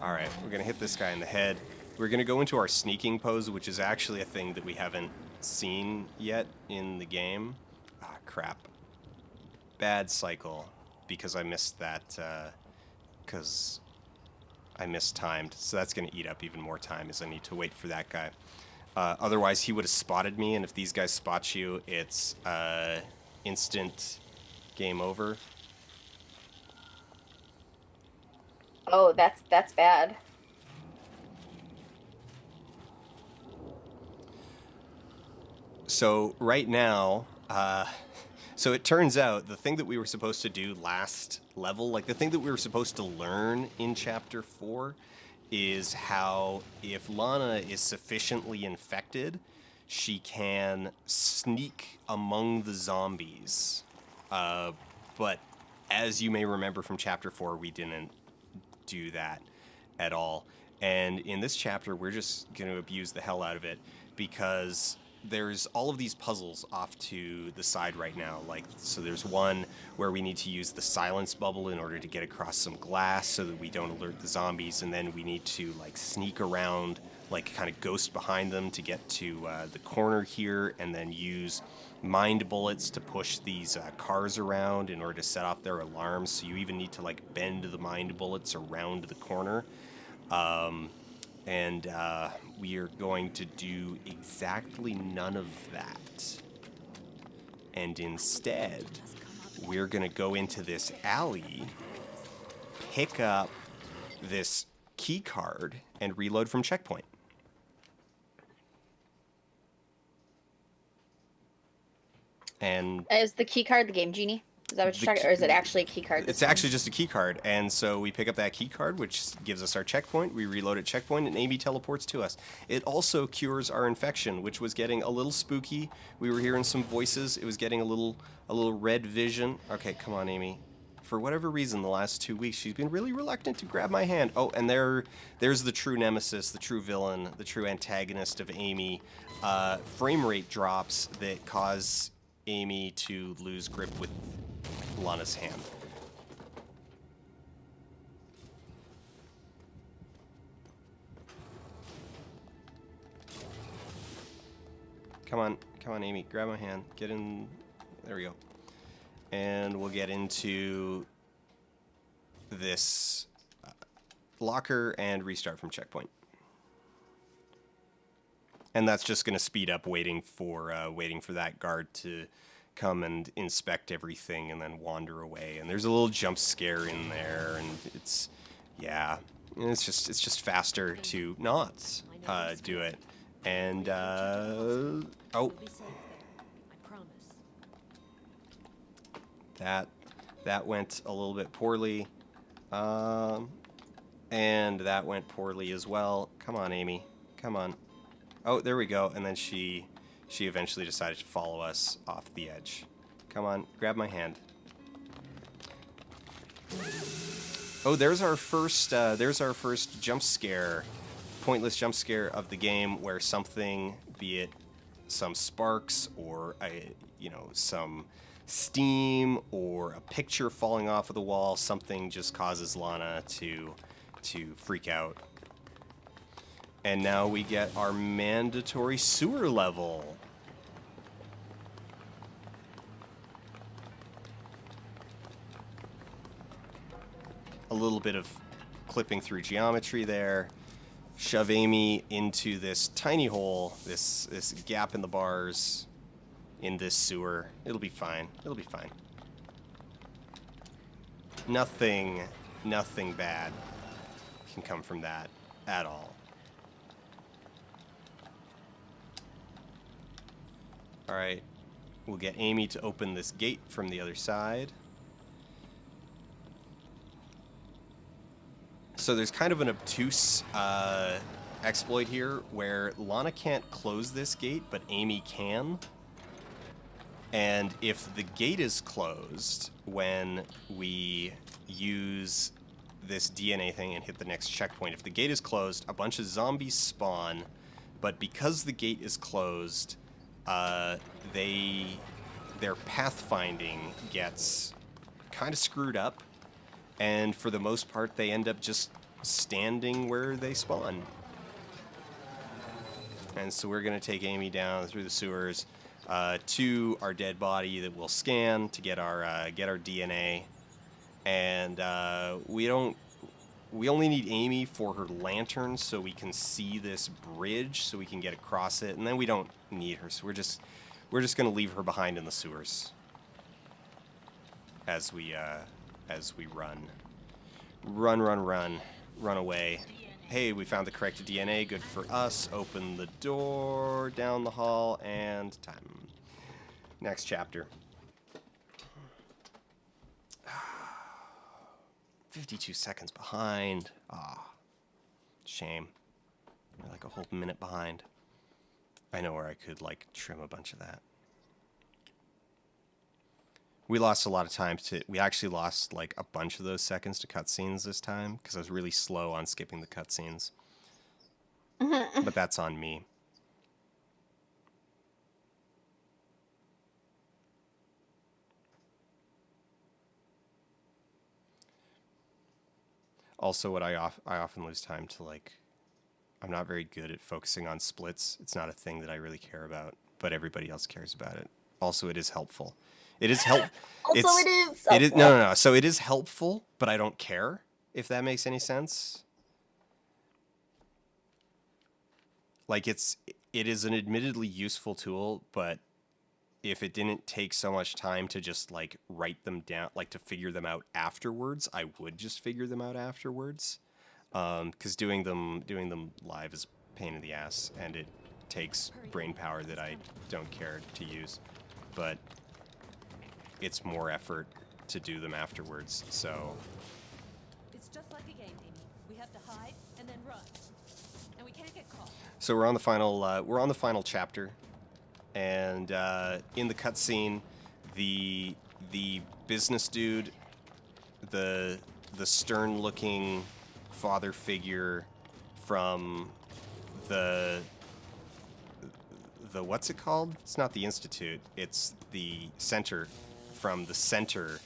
All right, we're gonna hit this guy in the head. We're gonna go into our sneaking pose, which is actually a thing that we haven't seen yet in the game. Ah, crap. Bad cycle, because I missed that, because I mistimed. So that's gonna eat up even more time as I need to wait for that guy. Otherwise, he would have spotted me, and if these guys spot you, it's instant game over. Oh, that's bad. So right now, so it turns out the thing that we were supposed to do last level, like the thing that we were supposed to learn in Chapter 4, is how if Lana is sufficiently infected, she can sneak among the zombies. But as you may remember from Chapter 4, we didn't do that at all. And in this chapter, we're just going to abuse the hell out of it because there's all of these puzzles off to the side right now. Like, so there's one where we need to use the silence bubble in order to get across some glass so that we don't alert the zombies, and then we need to like sneak around, like kind of ghost behind them to get to the corner here, and then use mind bullets to push these cars around in order to set off their alarms. So you even need to like bend the mind bullets around the corner. And we are going to do exactly none of that. And instead, we're going to go into this alley, pick up this key card, and reload from checkpoint. And Is the key card the game genie? Is that what you're talking, or is it actually a key card? It's actually just a key card, and so we pick up that key card, which gives us our checkpoint. We reload at checkpoint, and Amy teleports to us. It also cures our infection, which was getting a little spooky. We were hearing some voices. It was getting a little red vision. Okay, come on, Amy. For whatever reason, the last 2 weeks, she's been really reluctant to grab my hand. Oh, and there's the true nemesis, the true villain, the true antagonist of Amy. Frame rate drops that cause Amy to lose grip with Lana's hand. Come on, Amy, grab my hand. Get in. There we go. And we'll get into this locker and restart from checkpoint. And that's just going to speed up waiting for that guard to come and inspect everything and then wander away. And there's a little jump scare in there, and it's just faster to not do it. And oh, We'll be safe there. I promise. that went a little bit poorly, and that went poorly as well. Come on, Amy, come on. Oh, there we go. And then she eventually decided to follow us off the edge. Come on, grab my hand. Oh, there's our first jump scare, pointless jump scare of the game, where something, be it some sparks or some steam or a picture falling off of the wall, something just causes Lana to freak out. And now we get our mandatory sewer level. A little bit of clipping through geometry there. Shove Amy into this tiny hole, this gap in the bars in this sewer. It'll be fine. It'll be fine. Nothing Nothing bad can come from that at all. All right, we'll get Amy to open this gate from the other side. So there's kind of an obtuse exploit here where Lana can't close this gate, but Amy can. And if the gate is closed when we use this DNA thing and hit the next checkpoint, if the gate is closed, a bunch of zombies spawn, but because the gate is closed, their pathfinding gets kind of screwed up, and for the most part, they end up just standing where they spawn. And so we're going to take Amy down through the sewers to our dead body that we'll scan to get our DNA. And we only need Amy for her lantern so we can see this bridge, so we can get across it, and then we don't need her. So we're just going to leave her behind in the sewers as we run away. Hey, we found the correct DNA. Good for us. Open the door, down the hall, and time. Next chapter. 52 seconds behind. Ah, shame. We're like a whole minute behind. I know where I could, like, trim a bunch of that. We lost a lot of time to... We actually lost, like, a bunch of those seconds to cutscenes this time, because I was really slow on skipping the cutscenes. But that's on me. Also, what I often lose time to, like... I'm not very good at focusing on splits. It's not a thing that I really care about, but everybody else cares about it. Also, it is helpful. It is help. Also, it is helpful. It is no. So it is helpful, but I don't care, if that makes any sense. Like, it is an admittedly useful tool, but if it didn't take so much time to just, like, write them down, like, to figure them out afterwards, I would just figure them out afterwards. Because doing them live is a pain in the ass, and it takes brain power that I don't care to use. But it's more effort to do them afterwards, so... It's just like a game, Amy. We have to hide and then run. And we can't get caught. So we're on the final chapter, and in the cutscene, the business dude, the stern-looking father figure from the what's it called? It's not the Institute. It's the center. From the center,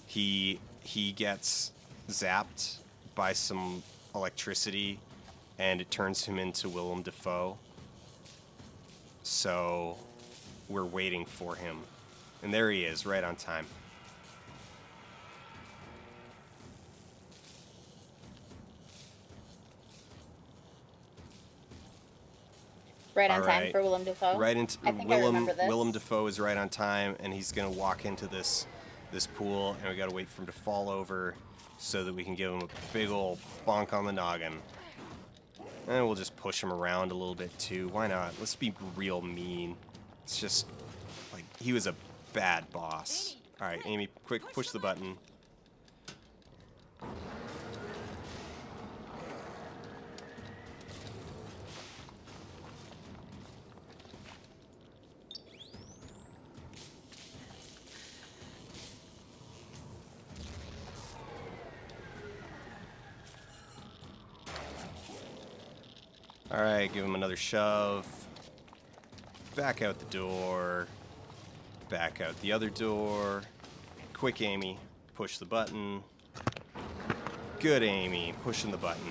he gets zapped by some electricity, and it turns him into Willem Dafoe. So we're waiting for him, and there he is, right on time. Right on time for Willem Dafoe. Right into I think I remember this. Willem Dafoe is right on time, and he's gonna walk into this pool, and we gotta wait for him to fall over so that we can give him a big ol' bonk on the noggin. And we'll just push him around a little bit too. Why not? Let's be real mean. It's just like he was a bad boss. All right, Amy, quick, push the button. Alright, give him another shove. Back out the door. Back out the other door. Quick, Amy. Push the button. Good, Amy. Pushing the button.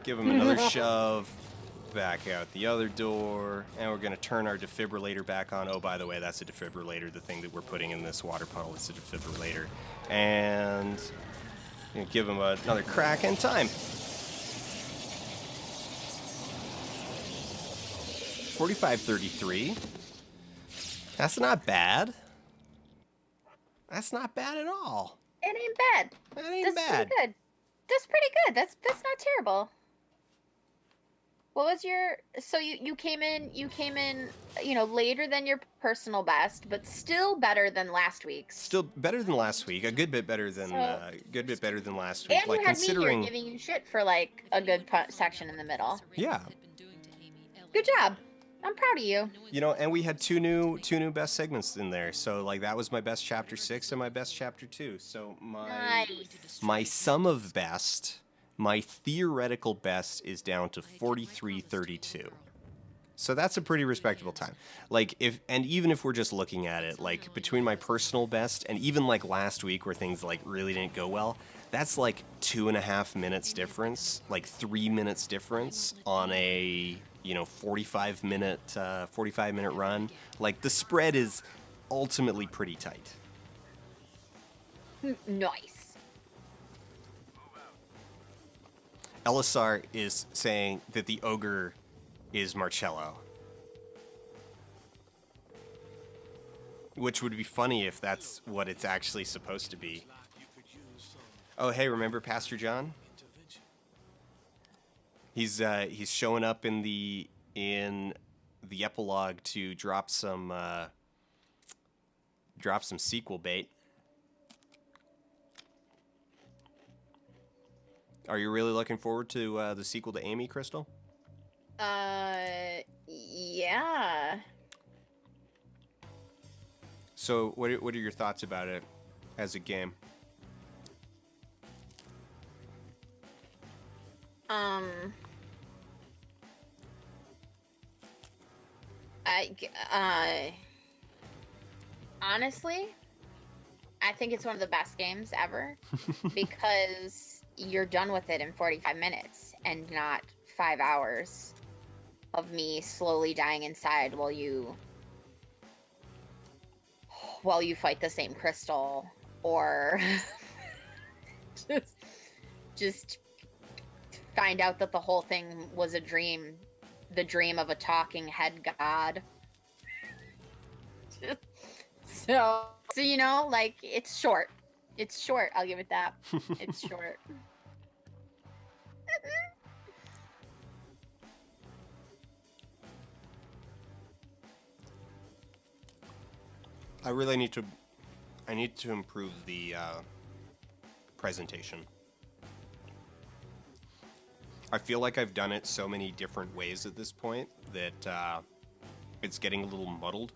Give him another shove. Back out the other door. And we're going to turn our defibrillator back on. Oh, by the way, that's a defibrillator. The thing that we're putting in this water puddle is a defibrillator. And give him another crack and time. 45:33. That's not bad. That's not bad at all. It ain't bad. That ain't This is bad. pretty good. That's pretty good. That's not terrible. What was your so you came in later than your personal best, but still better than last week's. Still better than last week. A good bit better than last week. And Like you had me considering, here giving you shit for like a good section in the middle. yeah. Good job. I'm proud of you. You know, and we had two new best segments in there. So like that was my best chapter 6 and my best chapter 2. So my sum of best, my theoretical best is down to 43:32. So that's a pretty respectable time. Like even if we're just looking at it, like between my personal best and even like last week where things like really didn't go well, that's like 2.5 minutes difference, like 3 minutes difference on a 45 minute run. Like the spread is ultimately pretty tight. Nice. Elisar is saying that the ogre is Marcello. Which would be funny if that's what it's actually supposed to be. Oh, hey, remember Pastor John? He's showing up in the epilogue to drop some sequel bait. Are you really looking forward to the sequel to Amy, Crystal? Yeah. So, what are your thoughts about it as a game? Honestly, I think it's one of the best games ever because you're done with it in 45 minutes and not 5 hours of me slowly dying inside while you fight the same crystal or just find out that the whole thing was a dream, the dream of a talking head god. So like it's short. It's short, I'll give it that. It's short. I really need to improve the presentation. I feel like I've done it so many different ways at this point that it's getting a little muddled,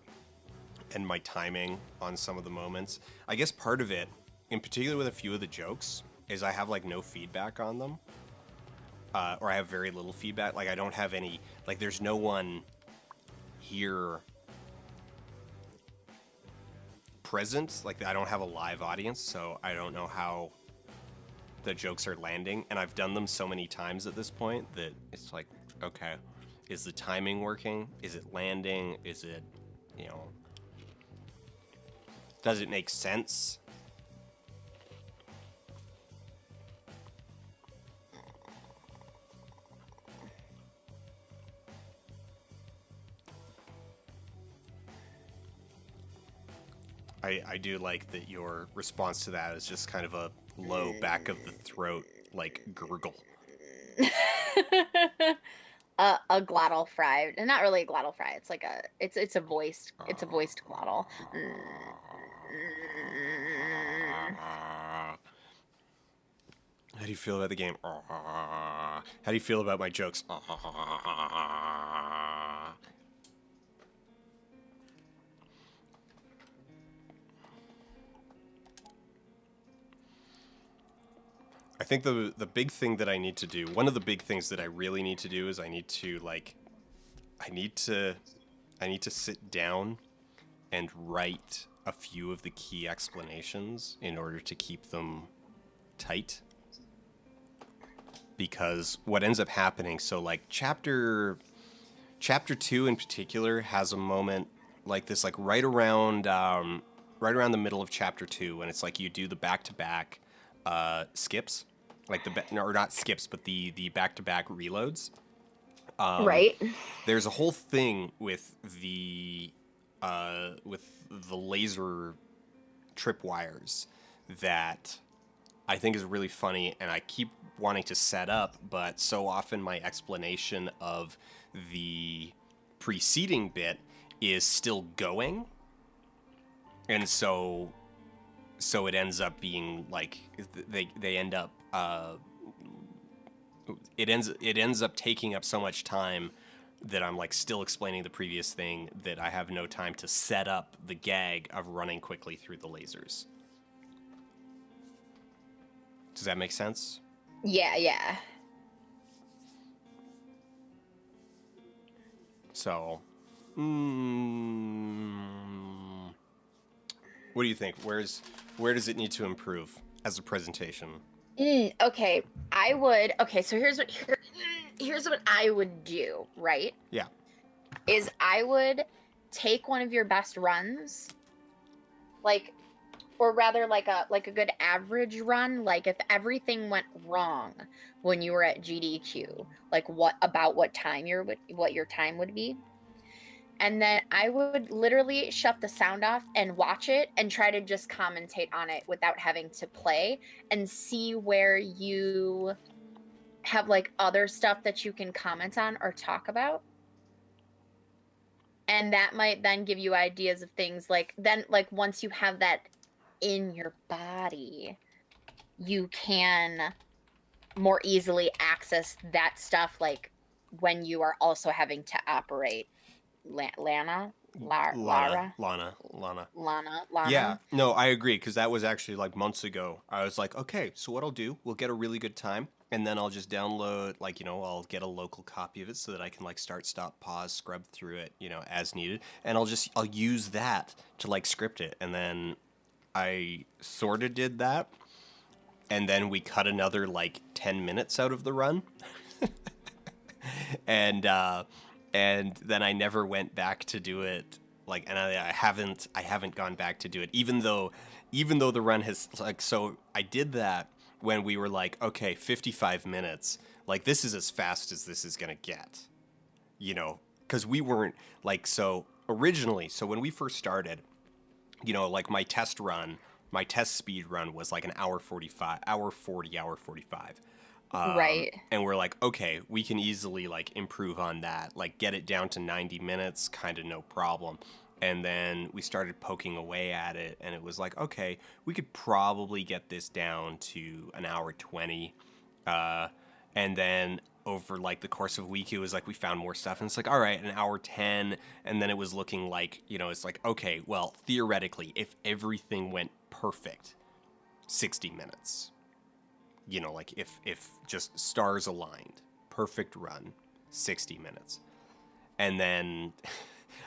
and my timing on some of the moments. I guess part of it, in particular with a few of the jokes, is I have like no feedback on them, or I have very little feedback. Like I don't have any. Like there's no one here present. Like I don't have a live audience, so I don't know how the jokes are landing, and I've done them so many times at this point that it's like, okay, is the timing working? Is it landing? Is it, does it make sense? I do like that your response to that is just kind of a low back of the throat, like gurgle. A glottal fry. Not really a glottal fry. It's like it's a voiced glottal. How do you feel about the game? How do you feel about my jokes? I think the big thing that I need to do, one of the big things that I really need to do is I need to sit down and write a few of the key explanations in order to keep them tight. Because what ends up happening, so like chapter 2 in particular has a moment like this, like right around the middle of chapter 2, when it's like you do the back-to-back skips, like or not skips, but the back-to-back reloads. Right. There's a whole thing with the laser tripwires that I think is really funny, and I keep wanting to set up, but so often my explanation of the preceding bit is still going, and so it ends up being like they end up it ends up taking up so much time that I'm like still explaining the previous thing that I have no time to set up the gag of running quickly through the lasers. Does that make sense? Yeah. So, what do you think? Where does it need to improve as a presentation? Okay, so here's what I would do, right? Yeah. Is I would take one of your best runs, like, or rather like a good average run, like if everything went wrong when you were at GDQ, like what time your time would be. And then I would literally shut the sound off and watch it and try to just commentate on it without having to play, and see where you have like other stuff that you can comment on or talk about. And that might then give you ideas of things like once you have that in your body, you can more easily access that stuff, like when you are also having to operate Lana. Yeah, no, I agree, because that was actually like months ago. I was like, okay, so what I'll do, we'll get a really good time, and then I'll just download, like, I'll get a local copy of it so that I can like start, stop, pause, scrub through it, as needed, and I'll use that to like script it, and then I sort of did that, and then we cut another like 10 minutes out of the run. And then I never went back to do it, like, and I haven't gone back to do it, even though the run has, like, so I did that when we were like, okay, 55 minutes, like, this is as fast as this is gonna get, because we weren't like, so originally, so when we first started, like my test speed run was like an hour 45, hour 40, hour 45. Right. And we're like, okay, we can easily like improve on that, like get it down to 90 minutes, kind of no problem. And then we started poking away at it, and it was like, okay, we could probably get this down to an hour 20. And then over like the course of a week, it was like we found more stuff, and it's like, all right, an hour 10. And then it was looking like, it's like, okay, well, theoretically, if everything went perfect, 60 minutes. Like if just stars aligned, perfect run, 60 minutes. And then,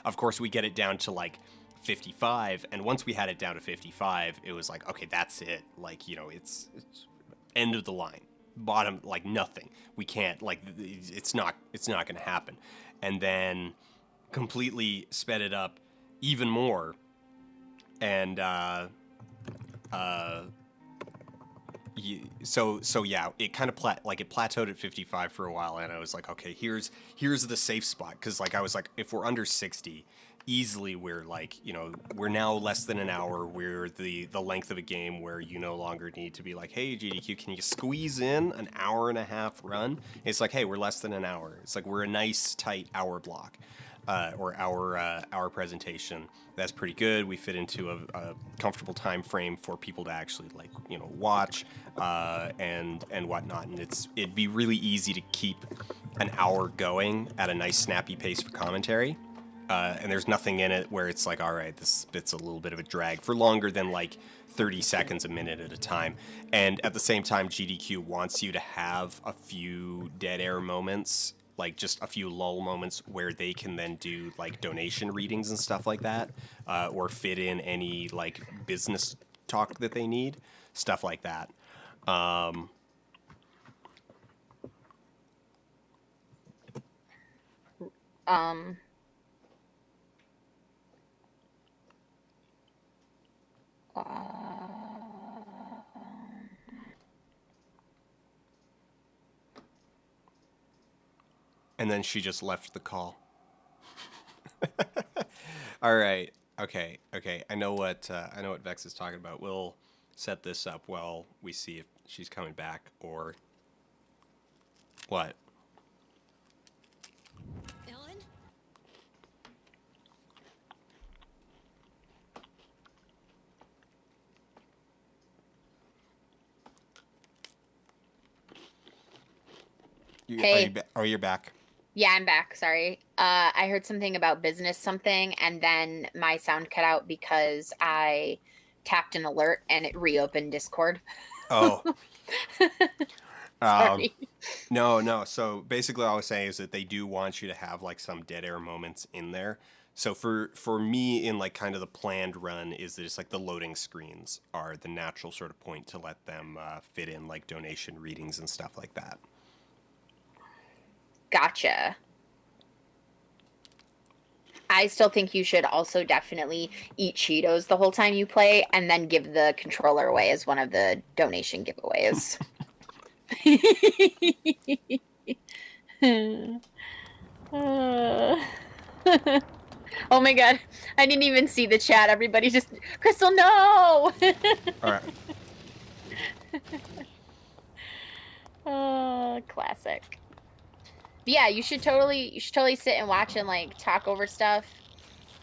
of course, we get it down to like 55. And once we had it down to 55, it was like, okay, that's it. Like, it's end of the line, bottom, like nothing. We can't, like, it's not going to happen. And then completely sped it up even more. And, so yeah, it kind of it plateaued at 55 for a while, and I was like, okay, here's the safe spot, because like I was like, if we're under 60, easily we're like, we're now less than an hour. We're the length of a game where you no longer need to be like, hey GDQ, can you squeeze in an hour and a half run? It's like, hey, we're less than an hour. It's like we're a nice tight hour block. Or our presentation. That's pretty good. We fit into a comfortable time frame for people to actually like watch and whatnot. And it'd be really easy to keep an hour going at a nice snappy pace for commentary. And there's nothing in it where it's like, all right, this bit's a little bit of a drag for longer than like 30 seconds a minute at a time. And at the same time, GDQ wants you to have a few dead air moments, like just a few lull moments where they can then do like donation readings and stuff like that, or fit in any like business talk that they need, stuff like that. And then she just left the call. All right. Okay. I know what Vex is talking about. set this up while we see if she's coming back or what. Ellen? Hey. You're back. Yeah, I'm back. Sorry. I heard something about business something, and then my sound cut out because I tapped an alert and it reopened Discord. Oh. Sorry. No. So basically, all I was saying is that they do want you to have like some dead air moments in there. So for me, in like kind of the planned run, is that it's like the loading screens are the natural sort of point to let them fit in like donation readings and stuff like that. Gotcha. I still think you should also definitely eat Cheetos the whole time you play and then give the controller away as one of the donation giveaways. Oh my god. I didn't even see the chat. Everybody just Crystal, no. All right. Oh, classic. But yeah, you should totally sit and watch and like talk over stuff.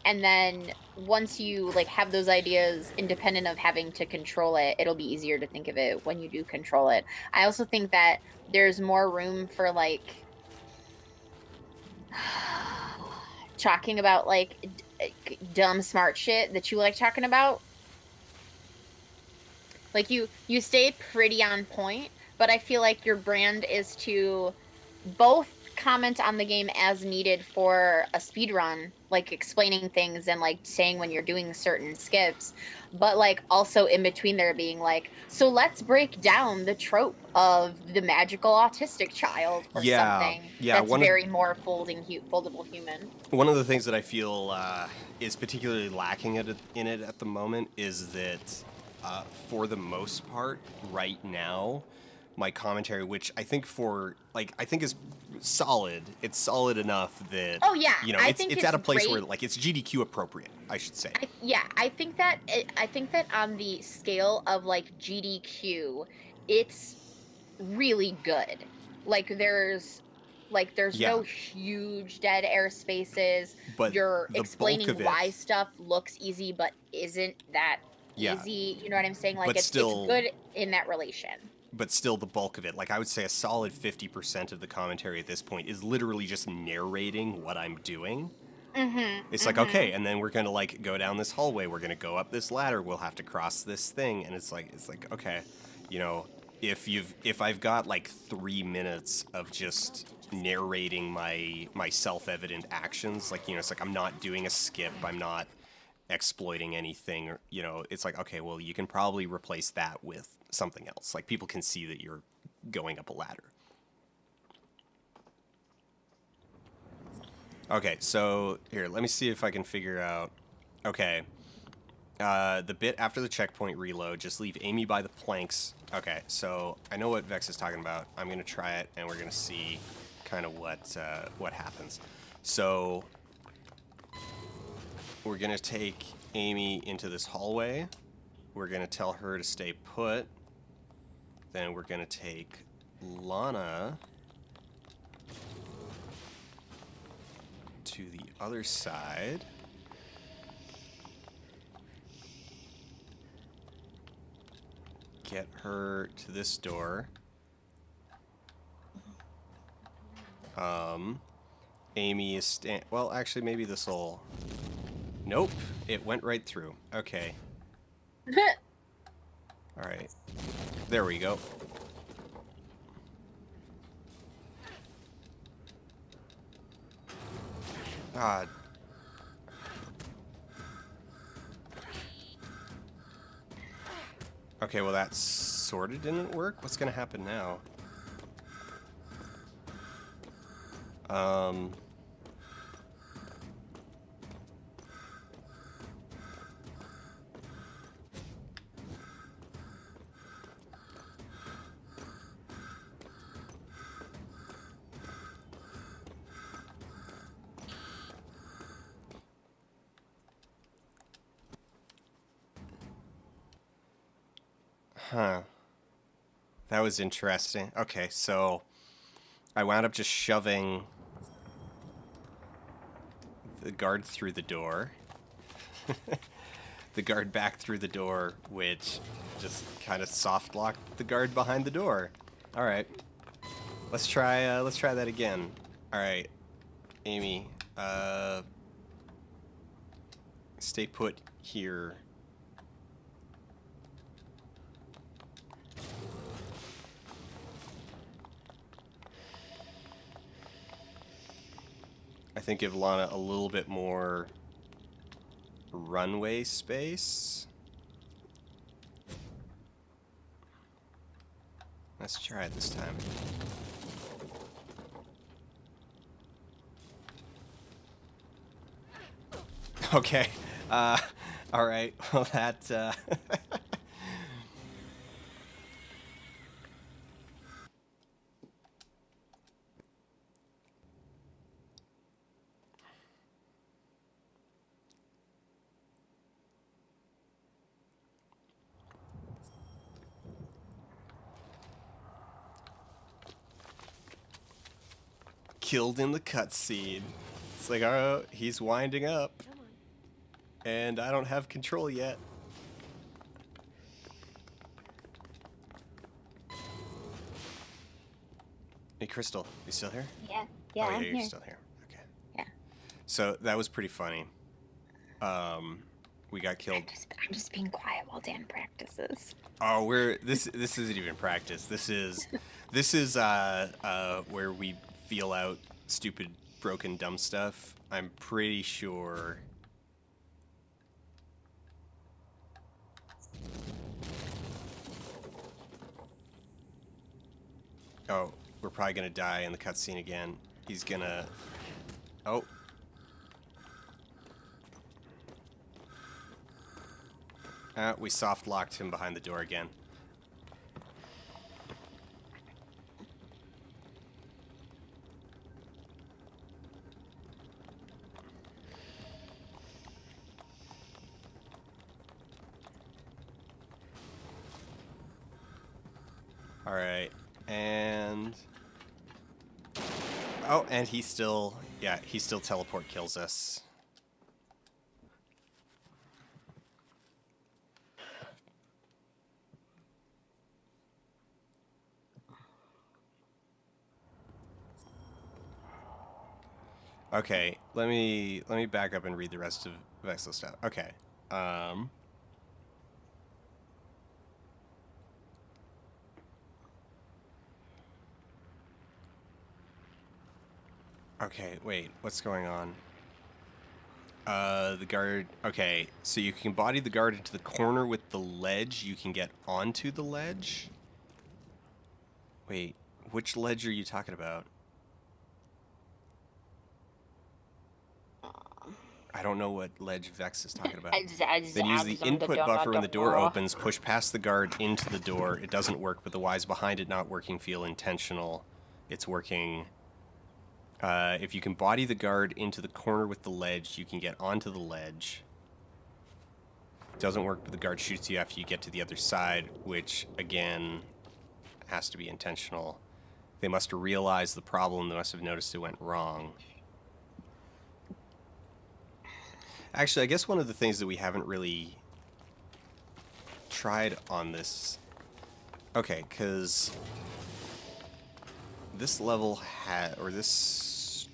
And then once you like have those ideas independent of having to control it, it'll be easier to think of it when you do control it. I also think that there's more room for like talking about like dumb smart shit that you like talking about. Like you stay pretty on point, but I feel like your brand is to both comment on the game as needed for a speed run, like explaining things and like saying when you're doing certain skips, but like also in between there being like, so let's break down the trope of the magical autistic child or something that's very more foldable human. One of the things that I feel is particularly lacking in it at the moment is that for the most part right now, my commentary, which I think is solid. It's solid enough that I think it's at a place great. where like it's GDQ appropriate, I should say. I think that on the scale of like GDQ, it's really good. Like there's no huge dead air spaces. But you're the explaining bulk of why it, stuff looks easy but isn't that easy. You know what I'm saying? Like it's good in that relation. But still, the bulk of it, like I would say a solid 50% of the commentary at this point is literally just narrating what I'm doing. It's like, okay, and then we're gonna like go down this hallway, we're gonna go up this ladder, we'll have to cross this thing, and it's like okay, you know, if I've got like 3 minutes of just narrating my self-evident actions, like, you know, it's like I'm not doing a skip, I'm not exploiting anything, or, you know, it's like, okay, well, you can probably replace that with something else. Like people can see that you're going up a ladder. Okay, so here, let me see if I can figure out. Okay, the bit after the checkpoint reload, just leave Amy by the planks. Okay, so I know what Vex is talking about. I'm gonna try it, and we're gonna see kind of what happens. So we're gonna take Amy into this hallway. We're gonna tell her to stay put. Then we're gonna take Lana to the other side. Get her to this door. Amy is well, actually, maybe this will... Nope, it went right through. Okay. Alright. There we go. Ah. Okay, well that sort of didn't work. What's gonna happen now? Huh. That was interesting. Okay, so I wound up just shoving the guard through the door. The guard back through the door, which just kind of soft locked the guard behind the door. All right, let's try that again. All right, Amy, stay put here. I think give Lana a little bit more runway space. Let's try it this time. Okay. All right. Well, that. Killed in the cutscene. It's like, oh, he's winding up, and I don't have control yet. Hey, Crystal, you still here? Yeah, Oh, I'm you're here. still here. Okay. Yeah. So that was pretty funny. We got killed. I'm just being quiet while Dan practices. Oh, this isn't even practice. This is where we feel out stupid, broken, dumb stuff. I'm pretty sure. Oh, we're probably gonna die in the cutscene again. He's gonna. Oh. We soft locked him behind the door again. All right, and oh, and he still teleport kills us. Okay, let me back up and read the rest of Vexel's stuff. Okay. Okay, wait, what's going on? The guard. Okay, so you can body the guard into the corner with the ledge. You can get onto the ledge. Wait, which ledge are you talking about? I don't know what ledge Vex is talking about. Then use the input buffer when the door opens. Push past the guard into the door. It doesn't work, but the whys behind it not working feel intentional. It's working. If you can body the guard into the corner with the ledge, you can get onto the ledge. It doesn't work, but the guard shoots you after you get to the other side, which, again, has to be intentional. They must have realized the problem. They must have noticed it went wrong. Actually, I guess one of the things that we haven't really tried on this... Okay, because this level had... Or this...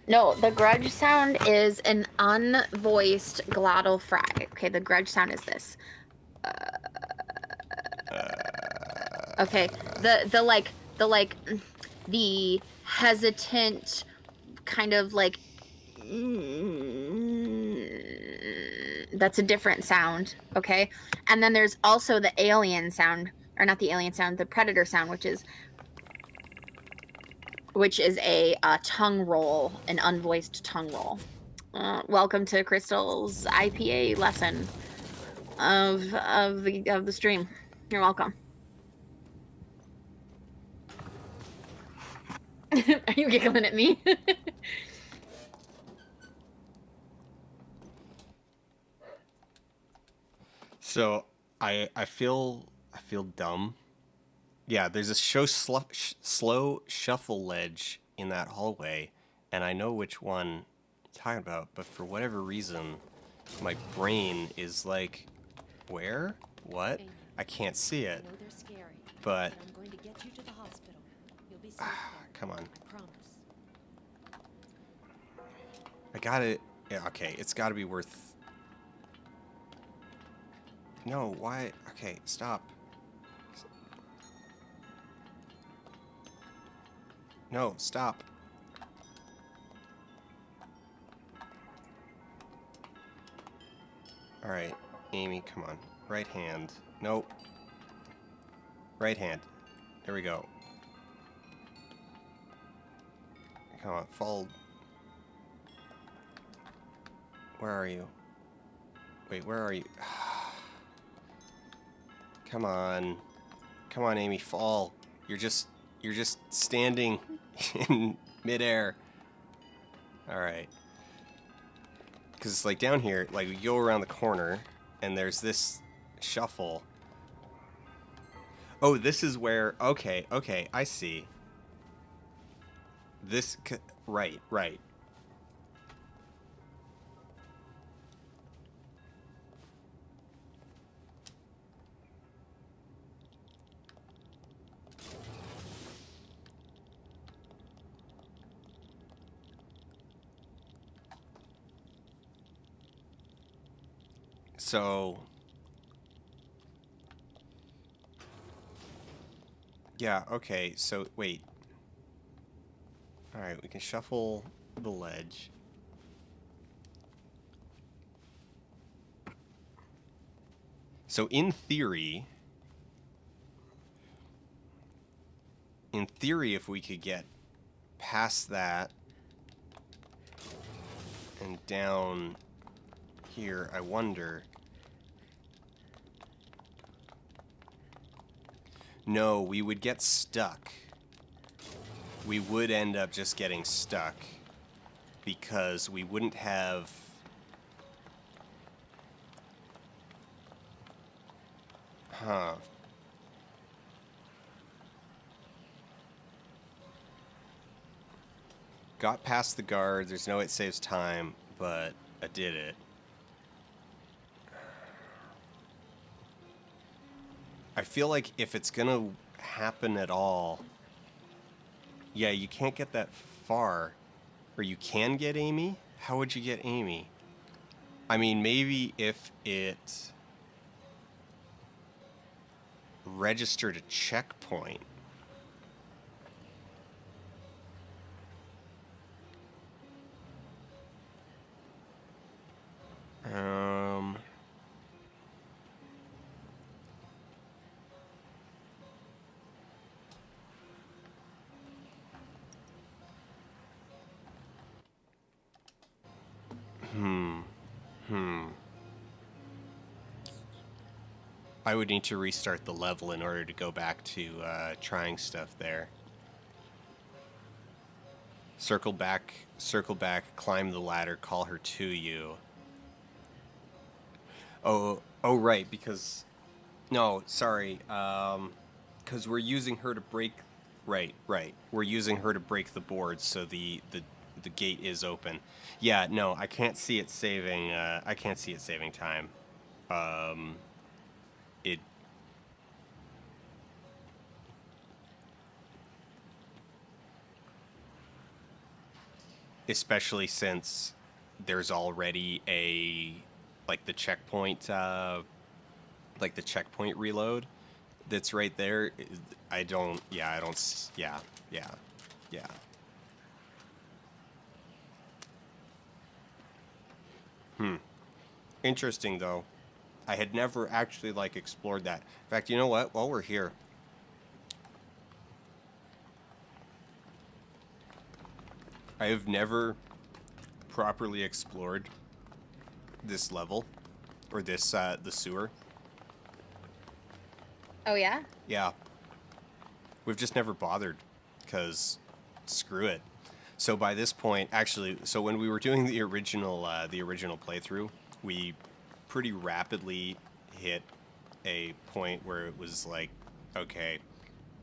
No, the grudge sound is an unvoiced glottal fry. Okay, the grudge sound is this. Okay, the hesitant kind of like that's a different sound, okay? And then there's also the alien sound, or not the alien sound, the predator sound, which is a tongue roll, an unvoiced tongue roll. Welcome to Crystal's IPA lesson of the stream. You're welcome. Are you giggling at me? So I feel dumb. Yeah, there's a slow shuffle ledge in that hallway, and I know which one you're talking about, but for whatever reason, my brain is like, where? What? Amy, I can't see I it, know they're scary, but I'm going to get you to the hospital. You'll be safe there. come on. I promise. I gotta. Yeah, okay, it's gotta be worth. No, why? Okay, stop. No, stop. Alright, Amy, come on. Right hand. Nope. Right hand. There we go. Come on, fall. Where are you? Wait, where are you? Come on. Come on, Amy, fall. You're just standing in midair. Alright. Because it's like down here, like we go around the corner, and there's this shuffle. Oh, this is where, okay, I see. Right. So, yeah, okay, so wait. Alright, we can shuffle the ledge. So in theory, if we could get past that and down here, I wonder. No, we would get stuck. We would end up just getting stuck because we wouldn't have... Huh. Got past the guard. There's no it saves time, but I did it. I feel like if it's gonna happen at all... Yeah, you can't get that far. Or you can get Amy? How would you get Amy? I mean, maybe if it registered a checkpoint. I would need to restart the level in order to go back to trying stuff there. Circle back, climb the ladder, call her to you. Oh, right, because... No, sorry, because we're using her to break... Right. We're using her to break the board, so the gate is open. Yeah, no, I can't see it saving, I can't see it saving time. It... Especially since there's already a... Like the checkpoint reload that's right there. I don't... Yeah. Interesting, though. I had never actually, like, explored that. In fact, you know what? While we're here... I have never properly explored this level. Or this, the sewer. Oh, yeah? Yeah. We've just never bothered. Because, screw it. So by this point, actually, so when we were doing the original playthrough, we pretty rapidly hit a point where it was like, okay,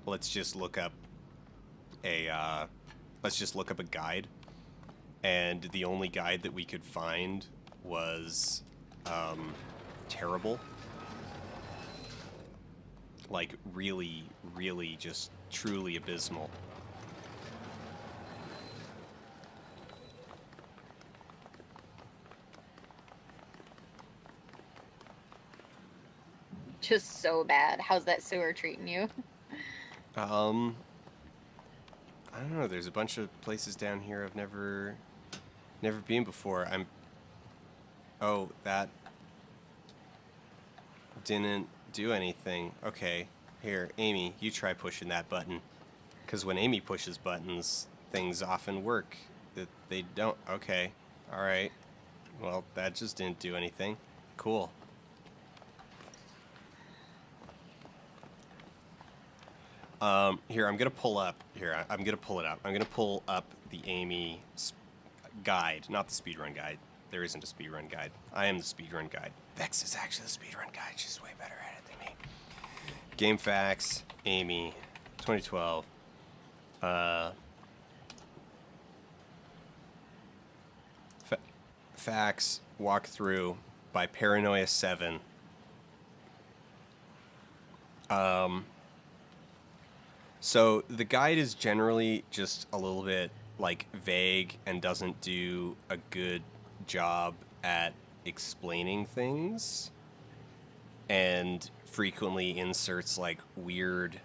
let's just look up a guide, and the only guide that we could find was terrible, like really, really just truly abysmal. Just so bad. How's that sewer treating you? I don't know. There's a bunch of places down here I've never been before. Oh, that didn't do anything. Okay, here, Amy, you try pushing that button. Because when Amy pushes buttons, things often work. That they don't. Okay, all right. Well, that just didn't do anything. Cool. Here, I'm gonna pull up. Here, I'm gonna pull it up. I'm gonna pull up the Amy guide, not the speedrun guide. There isn't a speedrun guide. I am the speedrun guide. Vex is actually the speedrun guide. She's way better at it than me. Game facts, Amy, 2012. Facts walkthrough by Paranoia7. So the guide is generally just a little bit like vague and doesn't do a good job at explaining things, and frequently inserts like weird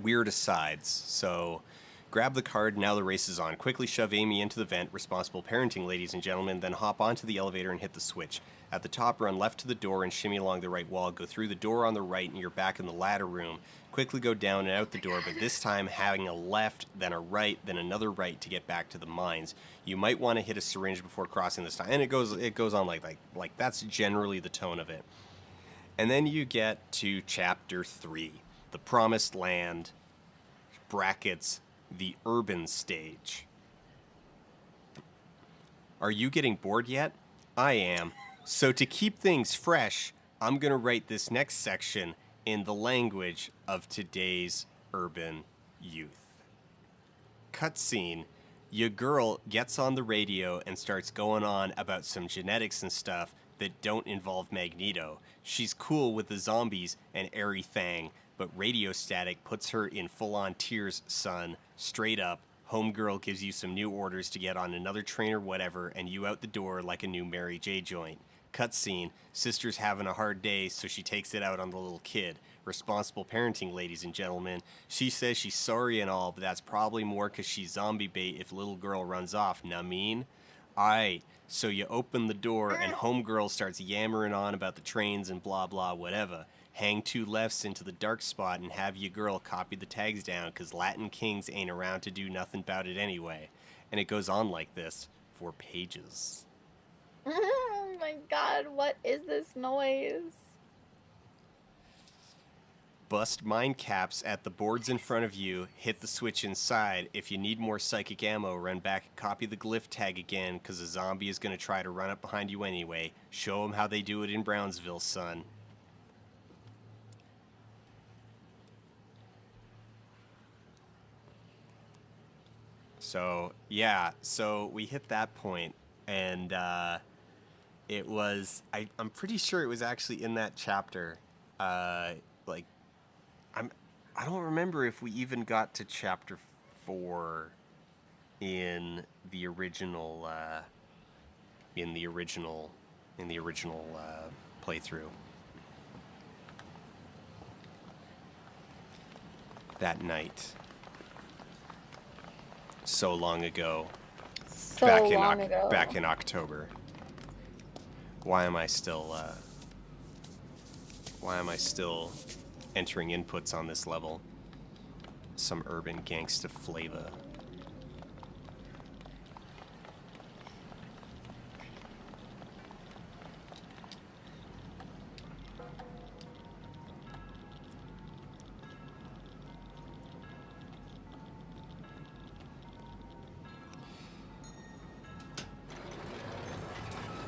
asides. So grab the card, now the race is on. Quickly shove Amy into the vent, responsible parenting, ladies and gentlemen, then hop onto the elevator and hit the switch. At the top, run left to the door and shimmy along the right wall. Go through the door on the right and you're back in the ladder room. Quickly go down and out the door, but this time having a left, then a right, then another right to get back to the mines. You might want to hit a syringe before crossing this time. And it goes on like that's generally the tone of it. And then you get to Chapter 3, The Promised Land, brackets, the urban stage. Are you getting bored yet? I am. So to keep things fresh, I'm going to write this next section in the language of today's urban youth. Cutscene. Your girl gets on the radio and starts going on about some genetics and stuff that don't involve Magneto. She's cool with the zombies and Airy Thang, but radio static puts her in full-on tears, son. Straight up, homegirl gives you some new orders to get on another train or whatever, and you out the door like a new Mary J joint. Cutscene. Sister's having a hard day, so she takes it out on the little kid. Responsible parenting, ladies and gentlemen. She says she's sorry and all, but that's probably more because she's zombie bait if little girl runs off. Nah, mean? Aight, so you open the door and homegirl starts yammering on about the trains and blah blah whatever. Hang 2 lefts into the dark spot and have your girl copy the tags down because Latin Kings ain't around to do nothing about it anyway. And it goes on like this for pages. Oh my god, what is this noise? Bust mind caps at the boards in front of you, hit the switch inside. If you need more psychic ammo, run back and copy the glyph tag again, because a zombie is going to try to run up behind you anyway. Show them how they do it in Brownsville, son. So, yeah, so we hit that point, and it was, I'm pretty sure it was actually in that chapter, I don't remember if we even got to chapter 4 in the original playthrough. That night. So long ago. Back in October. Why am I still entering inputs on this level? Some urban gangsta flavor.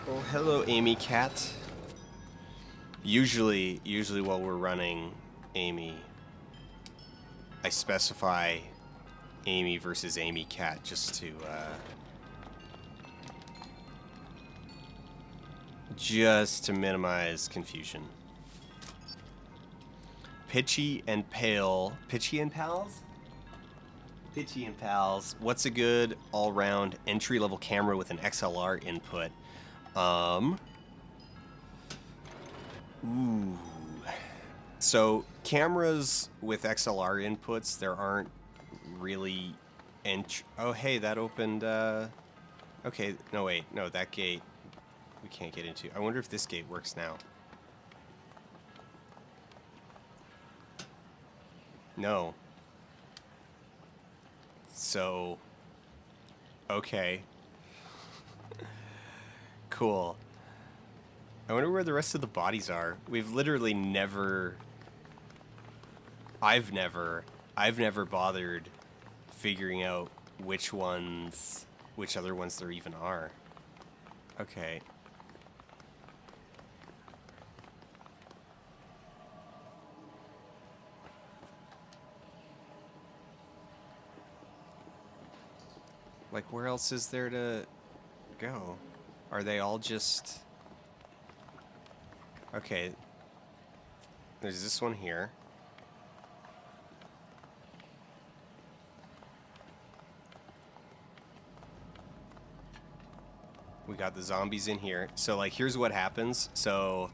Oh, hello, Amy Cat. Usually while we're running Amy, I specify Amy versus Amy Cat just to minimize confusion. Pitchy and Pale. Pitchy and Pals? Pitchy and Pals. What's a good all-round entry-level camera with an XLR input? Ooh. So cameras with XLR inputs, there aren't really oh, hey, that opened, okay, no, wait, no, that gate we can't get into. I wonder if this gate works now. No. So, okay. Cool. I wonder where the rest of the bodies are. We've literally never... I've never bothered figuring out which other ones there even are. Okay. Like, where else is there to go? Are they all just... Okay. There's this one here. We got the zombies in here. So, like, here's what happens. So,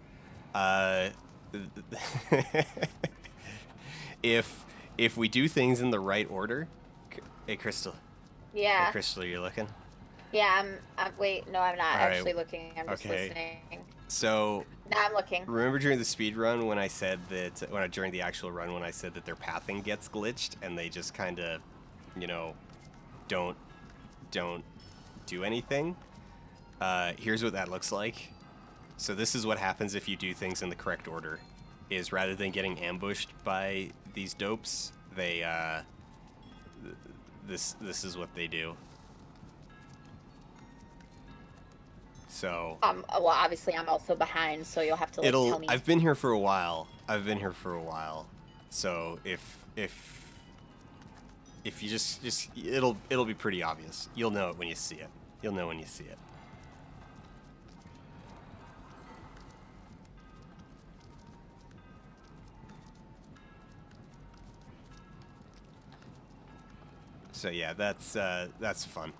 if we do things in the right order... Hey, Crystal. Yeah. Hey, Crystal, you're looking? Yeah, wait, no, I'm not All right. actually looking. I'm just listening. So... No, I'm looking. Remember during the speed run when I said that... during the actual run when I said that their pathing gets glitched and they just kind of, you know, don't do anything? Here's what that looks like. So this is what happens if you do things in the correct order. Is rather than getting ambushed by these dopes, they this is what they do. So well, obviously I'm also behind, so you'll have to like, tell me. I've been here for a while. So if you just it'll be pretty obvious. You'll know it when you see it. So yeah, that's fun.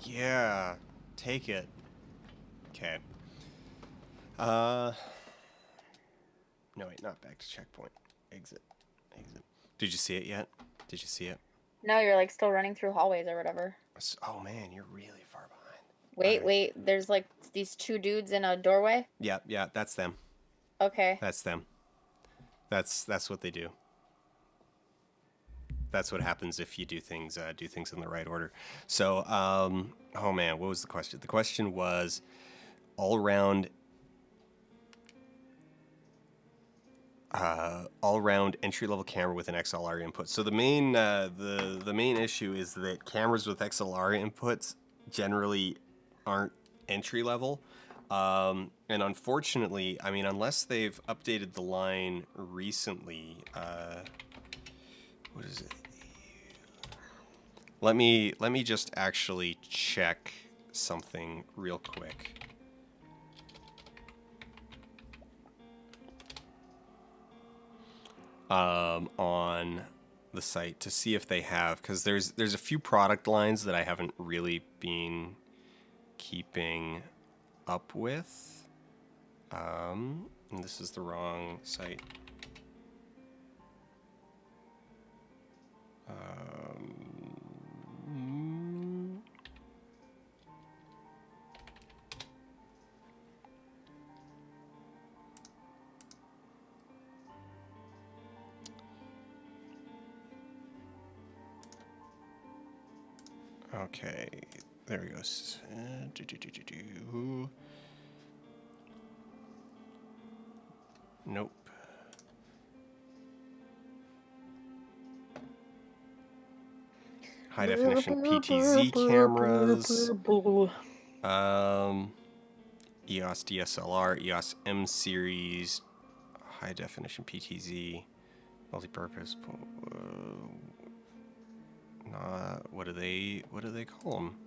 Yeah, take it. Okay. No, wait, not back to checkpoint. Exit. Did you see it yet? No, you're like still running through hallways or whatever. Oh man, you're really far behind. Wait, there's like these two dudes in a doorway? Yeah, that's them. Okay. That's them. That's what they do. That's what happens if you do things in the right order. So, oh man, what was the question? The question was all-round entry-level camera with an XLR input. So the main the main issue is that cameras with XLR inputs generally aren't entry-level. And unfortunately, I mean, unless they've updated the line recently, what is it? Let me just actually check something real quick. On the site to see if they have, because there's a few product lines that I haven't really been keeping up with. And this is the wrong site. Okay, there he goes. Nope. high definition PTZ cameras, EOS DSLR, EOS M series, high definition PTZ, multi-purpose. What do they call them?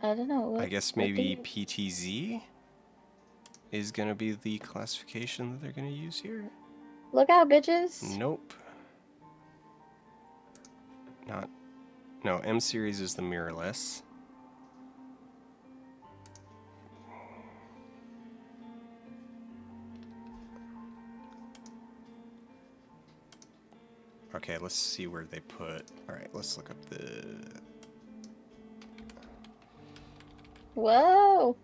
I don't know. I guess maybe PTZ is gonna be the classification that they're gonna use here. Look out, bitches. Nope. No, M series is the mirrorless. Okay, let's see where they put. All right, let's look up the. Whoa.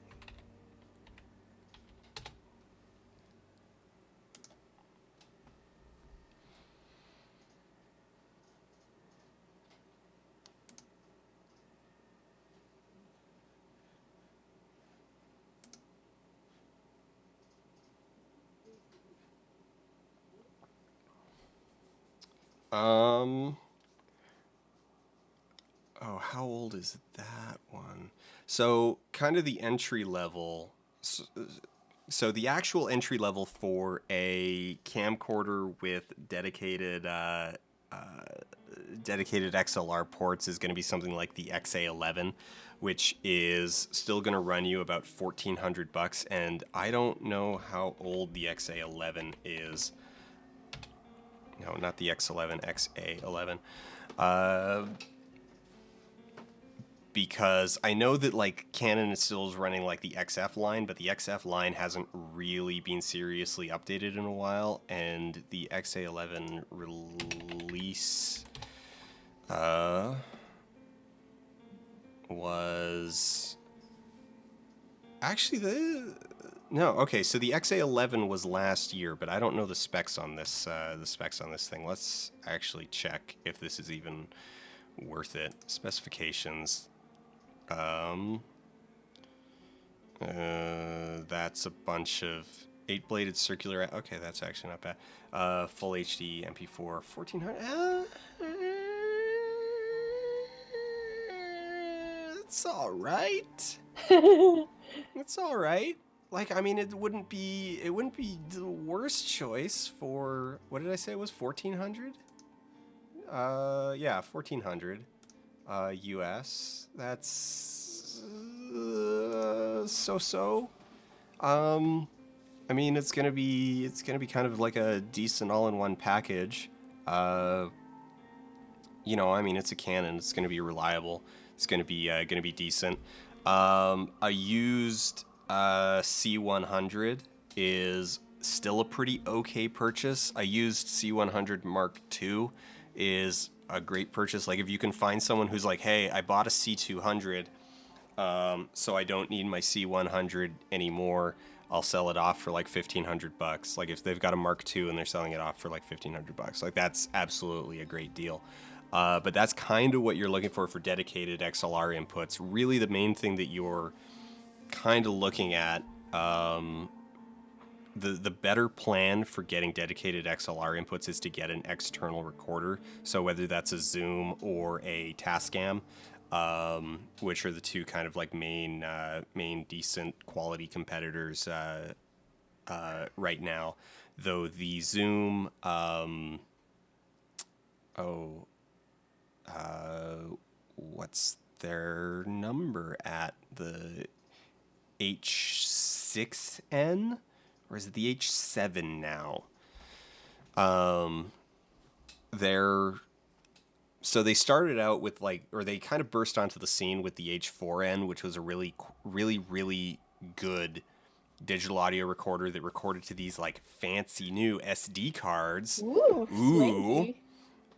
Oh, how old is that one? So, kind of the entry level. So the actual entry level for a camcorder with dedicated XLR ports is going to be something like the XA11, which is still going to run you about $1,400, and I don't know how old the XA11 is. No, not the X11, XA11. Because I know that like Canon is still running like the XF line, but the XF line hasn't really been seriously updated in a while, and the XA11 release was actually so the XA11 was last year, but I don't know the specs on this thing. Let's actually check if this is even worth it. Specifications. That's a bunch of 8-bladed circular. Okay, that's actually not bad. Full HD MP4 1400. It's all right. It's all right. Like, I mean, it wouldn't be the worst choice for, what did I say it was, 1400? Yeah, 1400 US. That's so. I mean, it's gonna be kind of like a decent all-in-one package. You know, I mean, it's a Canon. It's gonna be reliable. It's gonna be decent. A used C100 is still a pretty okay purchase. A used C100 Mark II is a great purchase. Like, if you can find someone who's like, hey, I bought a C200, so I don't need my C100 anymore, I'll sell it off for like $1,500. Like, if they've got a Mark II and they're selling it off for like $1,500, like, that's absolutely a great deal. But that's kind of what you're looking for dedicated XLR inputs. Really, the main thing that you're kind of looking at, the better plan for getting dedicated XLR inputs is to get an external recorder. So whether that's a Zoom or a Tascam, which are the two kind of like main decent quality competitors right now. Though the Zoom, what's their number at? The H6N? Or is it the H7 now? So they started out with they kind of burst onto the scene with the H4N, which was a really, really, really good digital audio recorder that recorded to these like fancy new SD cards. Ooh.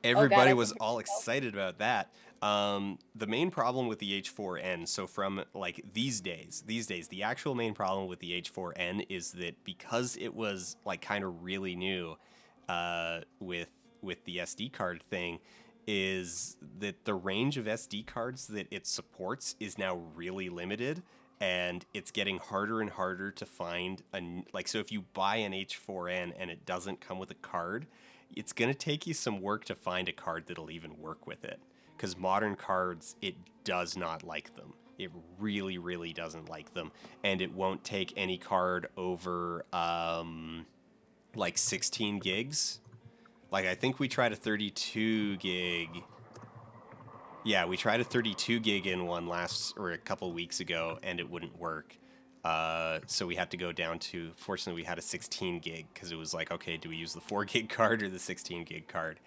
Everybody was all excited about that. The main problem with the H4N, so from like these days, the actual main problem with the H4N is that because it was like kind of really new, with the SD card thing, is that the range of SD cards that it supports is now really limited, and it's getting harder and harder to find so if you buy an H4N and it doesn't come with a card, it's going to take you some work to find a card that'll even work with it. because modern cards, it does not like them. It really, really doesn't like them, and it won't take any card over like 16 gigs. Like I think we tried a 32 gig. Yeah, we tried a 32 gig in one a couple weeks ago, and it wouldn't work. So we had to go down to. Fortunately, we had a 16 gig because it was like, okay, do we use the 4 gig card or the 16 gig card?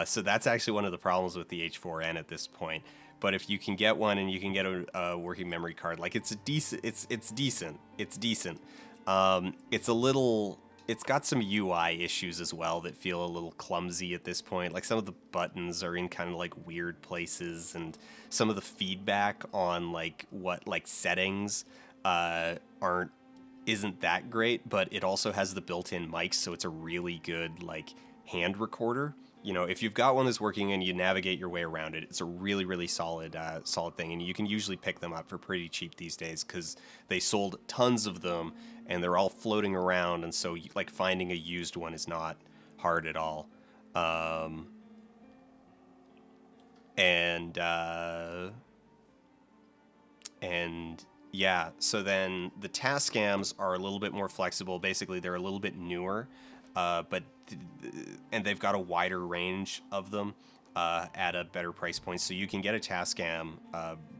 So that's actually one of the problems with the H4n at this point. But if you can get one and you can get a working memory card, like it's a decent, it's decent, it's decent. It's a little, it's got some UI issues as well that feel a little clumsy at this point. Like some of the buttons are in kind of like weird places, and some of the feedback on like settings isn't that great. But it also has the built-in mics, so it's a really good like hand recorder. You know, if you've got one that's working and you navigate your way around it, it's a really, really solid thing. And you can usually pick them up for pretty cheap these days because they sold tons of them and they're all floating around. And so, like, finding a used one is not hard at all. And yeah, so then the Tascams are a little bit more flexible. Basically, they're a little bit newer, and they've got a wider range of them at a better price point. So you can get a Tascam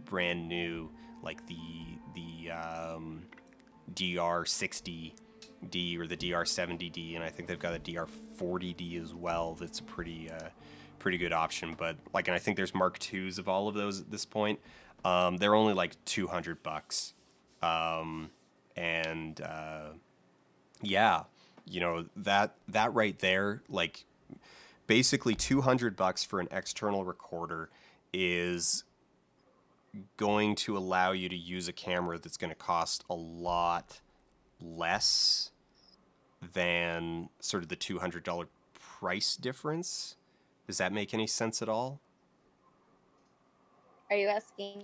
brand new, like the DR60D or the DR70D, and I think they've got a DR40D as well. That's a pretty good option. But like, and I think there's Mark IIs of all of those at this point. They're only like $200. Yeah, you know, that right there, like basically $200 for an external recorder is going to allow you to use a camera that's going to cost a lot less than sort of the $200 price difference. Does that make any sense at all? Are you asking?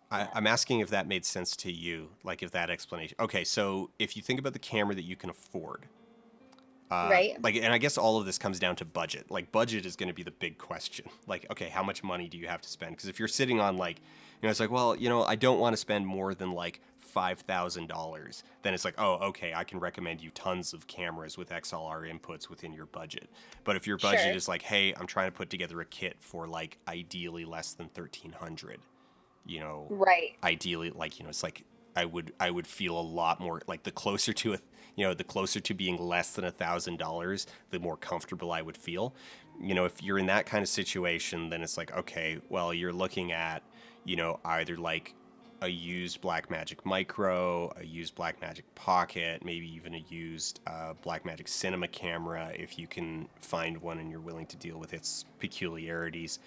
I'm asking if that made sense to you, like if that explanation. Okay, so if you think about the camera that you can afford, Right. like, and I guess all of this comes down to budget. Like, budget is going to be the big question. Like, okay, how much money do you have to spend? Because if you're sitting on like, you know, it's like, well, you know, I don't want to spend more than like $5,000. Then it's like, oh, okay, I can recommend you tons of cameras with XLR inputs within your budget. But if your budget Sure. is like, hey, I'm trying to put together a kit for like ideally less than 1,300. You know, Right. ideally, like, you know, it's like I would feel a lot more like the closer to it, you know, the closer to being less than $1,000, the more comfortable I would feel. You know, if you're in that kind of situation, then it's like, okay, well, you're looking at, you know, either like a used Blackmagic Micro, a used Blackmagic Pocket, maybe even a used Blackmagic Cinema camera if you can find one and you're willing to deal with its peculiarities.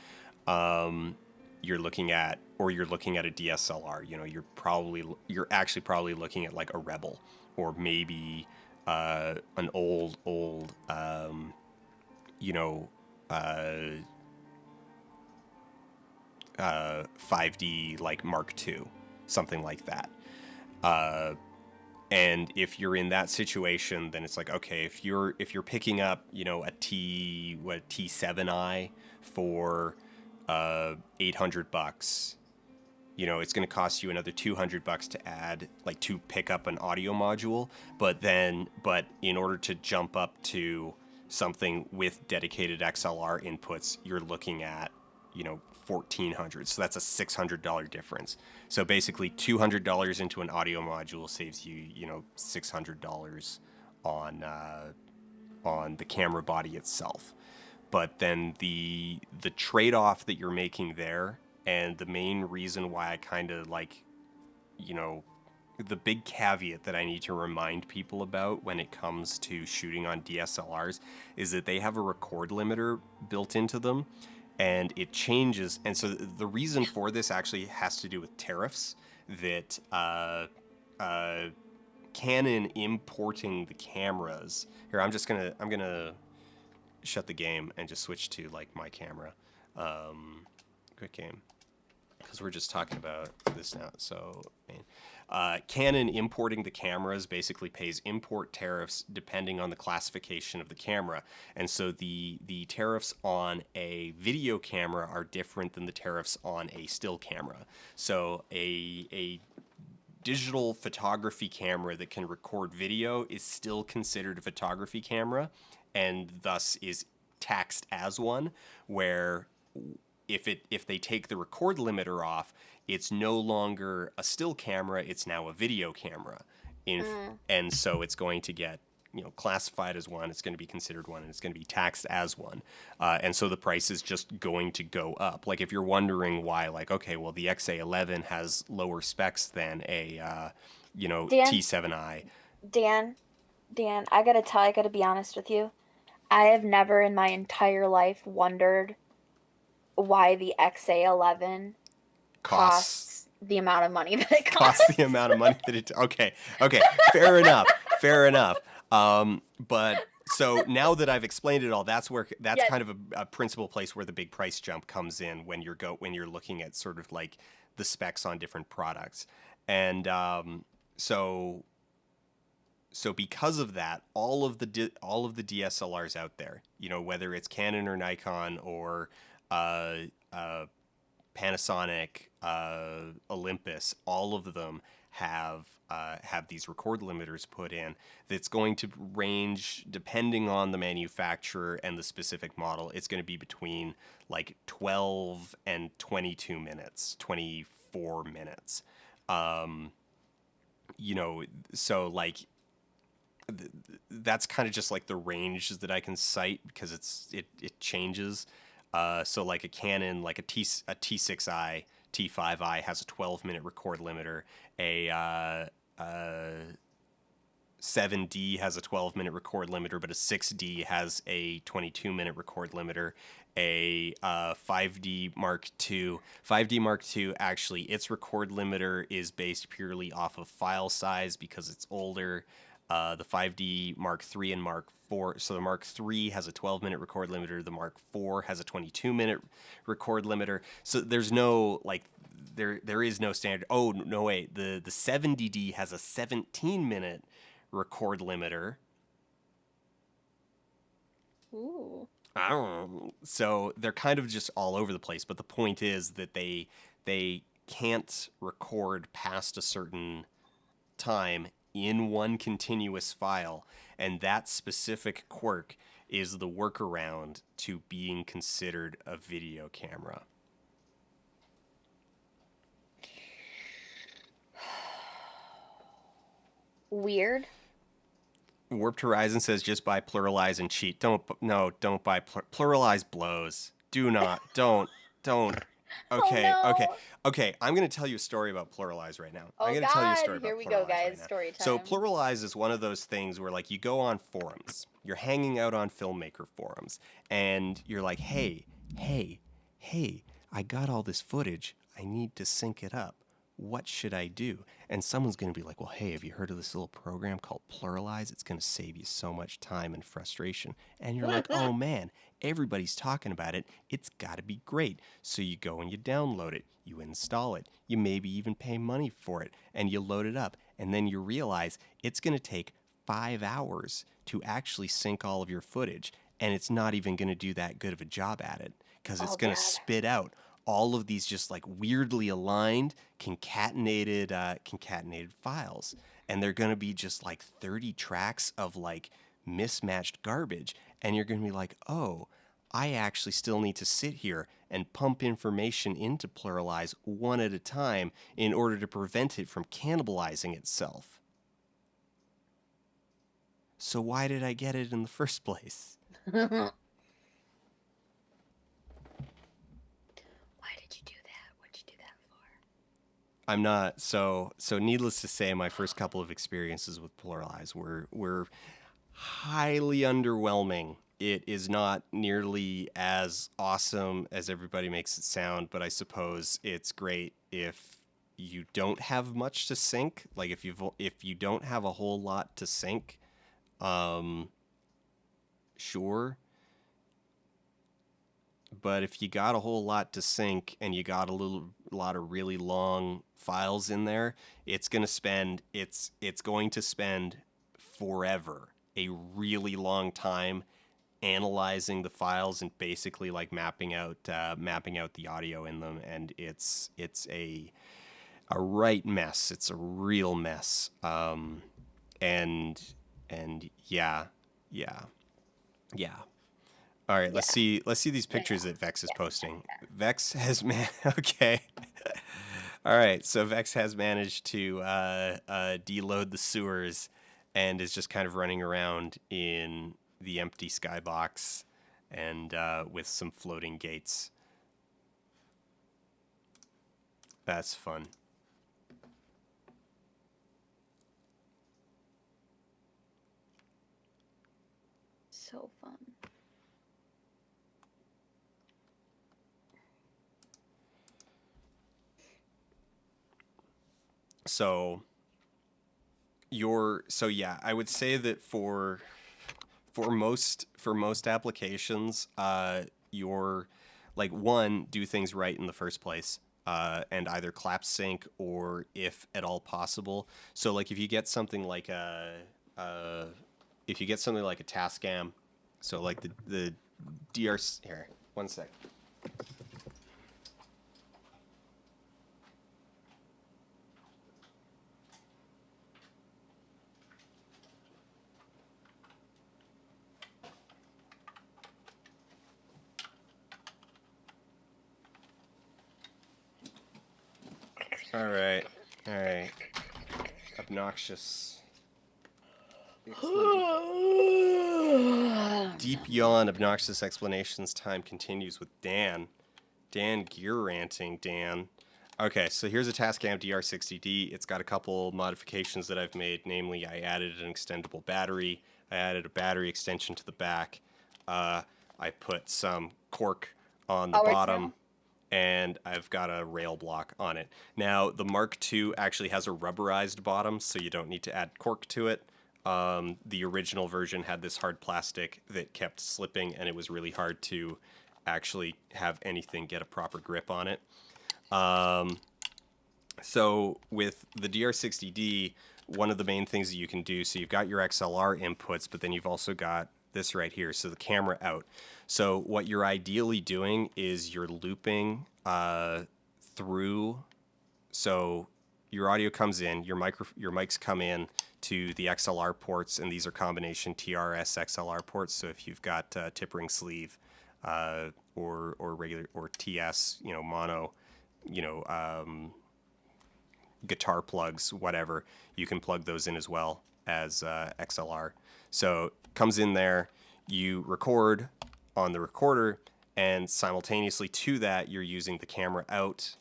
You're looking at a DSLR. You know, you're actually probably looking at like a Rebel or maybe an old you know 5D like Mark II, something like that. And if you're in that situation, then it's like, okay, if you're picking up, you know, a T7i for $800, you know, it's going to cost you another $200 to add, like, to pick up an audio module. But in order to jump up to something with dedicated XLR inputs, you're looking at, you know, $1,400. So that's a $600 difference. So basically $200 into an audio module saves you, you know, $600 on the camera body itself. But then the trade-off that you're making there, and the main reason why I kind of like, you know, the big caveat that I need to remind people about when it comes to shooting on DSLRs is that they have a record limiter built into them, and it changes. And so the reason for this actually has to do with tariffs, that Canon importing the cameras. Here, I'm gonna shut the game and just switch to like my camera. Quick game. because we're just talking about this now. So, Canon importing the cameras basically pays import tariffs depending on the classification of the camera, and so the tariffs on a video camera are different than the tariffs on a still camera. So a digital photography camera that can record video is still considered a photography camera, and thus is taxed as one, where if they take the record limiter off, it's no longer a still camera, it's now a video camera. And so it's going to get, classified as one, it's going to be considered one, and it's going to be taxed as one. And so the price is just going to go up. Like, if you're wondering why, like, okay, well, the XA11 has lower specs than a, T7i. Dan, I gotta be honest with you. I have never in my entire life wondered why the XA11 costs the amount of money that it costs. Costs the amount of money that it... Okay, fair enough. But so now that I've explained it all, that's kind of a principal place where the big price jump comes in when you're looking at sort of like the specs on different products. And so because of that, all of the DSLRs out there, whether it's Canon or Nikon or Panasonic, Olympus, all of them have these record limiters put in that's going to range, depending on the manufacturer and the specific model, it's going to be between like 12 and 22 minutes, 24 minutes. So like that's kind of just like the range that I can cite, because it changes. So like a Canon, like a T6i, T5i has a 12-minute record limiter. A 7D has a 12-minute record limiter, but a 6D has a 22-minute record limiter. A 5D Mark II. 5D Mark II, actually, its record limiter is based purely off of file size because it's older. The 5D Mark III and Mark IV. So the Mark III has a 12-minute record limiter. The Mark IV has a 22-minute record limiter. So there's no, like, there is no standard. Oh, no, wait. The 70D has a 17-minute record limiter. Ooh. I don't know. So they're kind of just all over the place. But the point is that they can't record past a certain time in one continuous file, and that specific quirk is the workaround to being considered a video camera. Weird. Warped Horizon says just buy Pluralize and cheat. Don't buy Pluralize blows. Don't. Okay, Oh, no. okay. I'm going to tell you a story about Pluralize right now. Oh, I'm going to tell you a story about here we Pluralize go, guys. right now. Story time. So Pluralize is one of those things where, like, you go on forums. You're hanging out on filmmaker forums, and you're like, hey, I got all this footage. I need to sync it up. What should I do? And someone's going to be like, well, hey, have you heard of this little program called Pluralize? It's going to save you so much time and frustration. And you're like, oh, man, everybody's talking about it. It's got to be great. So you go and you download it. You install it. You maybe even pay money for it. And you load it up. And then you realize it's going to take 5 hours to actually sync all of your footage. And it's not even going to do that good of a job at it, because it's going to spit out all of these just like weirdly aligned, concatenated files. And they're going to be just like 30 tracks of like mismatched garbage. And you're going to be like, oh, I actually still need to sit here and pump information into Pluralize one at a time in order to prevent it from cannibalizing itself. So why did I get it in the first place? I'm not so needless to say, my first couple of experiences with Pluralize were highly underwhelming. It is not nearly as awesome as everybody makes it sound, but I suppose it's great if you don't have much to sync. Like if you don't have a whole lot to sync, sure. But if you got a whole lot to sync and you got a little really long files in there, it's going to spend forever, a really long time analyzing the files and basically like mapping out the audio in them, and it's a right mess. It's a real mess. And yeah. All right, let's see these pictures that Vex is posting. Vex has okay. All right, so Vex has managed to deload the sewers and is just kind of running around in the empty skybox and with some floating gates. That's fun. So fun. So yeah, I would say that for most applications, you're like, one, do things right in the first place, and either clap sync or, if at all possible. So like if you get something like a Tascam, so like the DR here, one sec. All right. Obnoxious. Deep yawn. Obnoxious explanations. Time continues with Dan. Dan gear ranting. Dan. Okay, so here's a Tascam DR60D. It's got a couple modifications that I've made. Namely, I added an extendable battery. I added a battery extension to the back. I put some cork on the bottom. And I've got a rail block on it. Now, the Mark II actually has a rubberized bottom, so you don't need to add cork to it. The original version had this hard plastic that kept slipping, and it was really hard to actually have anything get a proper grip on it. So with the DR60D, one of the main things that you can do, so you've got your XLR inputs, but then you've also got this right here, so the camera out. So what you're ideally doing is you're looping through. So your audio comes in, your mics come in to the XLR ports, and these are combination TRS XLR ports. So if you've got tip ring sleeve or regular or TS, mono, guitar plugs, whatever, you can plug those in as well as XLR. So comes in there, you record on the recorder, and simultaneously to that, you're using the camera out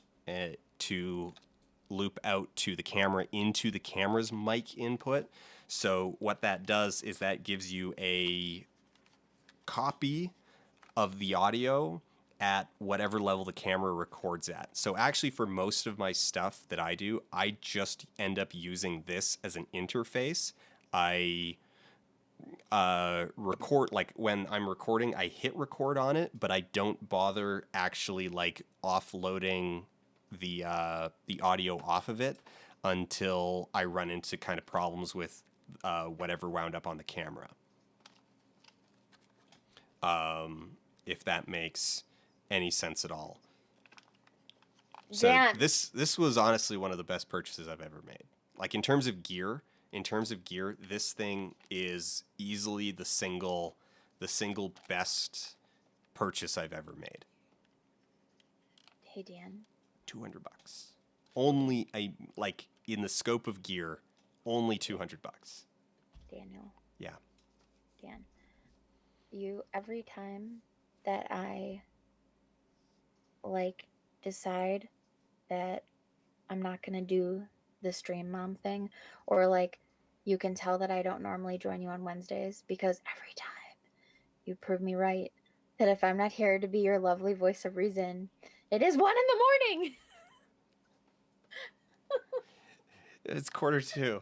to loop out to the camera into the camera's mic input. So what that does is that gives you a copy of the audio at whatever level the camera records at. So actually, for most of my stuff that I do, I just end up using this as an interface. I record, like when I'm recording, I hit record on it, but I don't bother actually like offloading the audio off of it until I run into kind of problems with whatever wound up on the camera. If that makes any sense at all. So Dan. this was honestly one of the best purchases I've ever made. Like in terms of gear, this thing is easily the single best purchase I've ever made. Hey Dan. $200. Only in the scope of gear, only $200. Daniel. Yeah. Dan. Every time that I decide that I'm not gonna do the stream mom thing, or you can tell that I don't normally join you on Wednesdays, because every time you prove me right that if I'm not here to be your lovely voice of reason, it is 1 a.m. It's 1:45.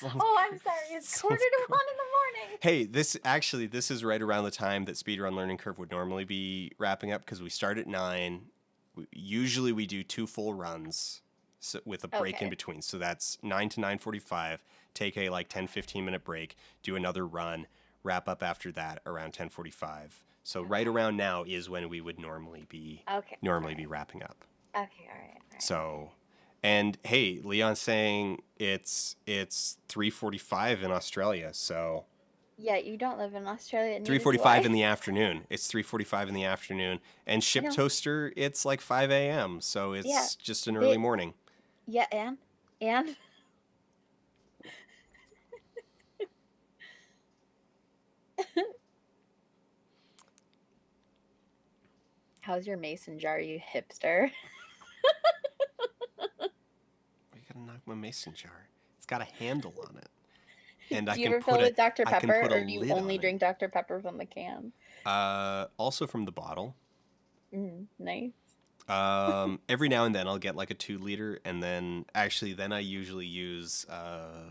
Oh, I'm sorry. It's 1:45 a.m. Hey, this is right around the time that Speedrun Learning Curve would normally be wrapping up, because we start at 9. usually we do 2 full runs, so, with a break in Okay. between. So that's 9 to 9:45. Take a like 10-15 minute break. Do another run. Wrap up after that around 10:45. So right around now is when we would normally be Okay. wrapping up. Okay. All right. So, and hey, Leon's saying it's 3:45 in Australia. So Yeah, you don't live in Australia. Neither do 3:45 I. in the afternoon. It's 3:45 in the afternoon. And Ship know. Toaster, it's like 5 a.m. So Yeah. it's just an early morning. Yeah, and how's your mason jar, you hipster? I gotta knock my mason jar. It's got a handle on it. And Do you ever fill it with Dr. I can Pepper, put a or do you lid only on drink Dr. Pepper from the can? it. Also from the bottle. Nice. Every now and then I'll get like a 2 liter, and then I usually use a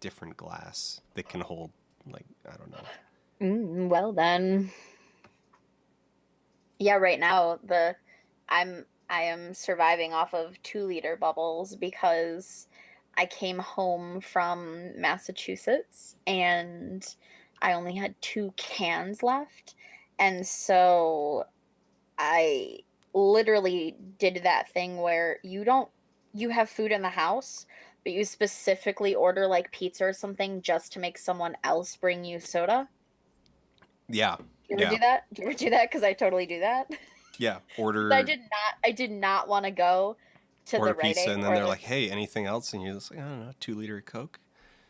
different glass that can hold, like, I don't know. Well then. Yeah, right now I am surviving off of 2 liter bubbles because I came home from Massachusetts and I only had 2 cans left. And so I literally did that thing where you have food in the house, but you specifically order like pizza or something just to make someone else bring you soda. Yeah. Do you ever do that? Do you ever do that? Because I totally do that. Yeah. I did not want to go to Order the pizza, Rite Aid and then or they're the like, "Hey, anything else?" And you're just like, "I don't know, 2 liter Coke."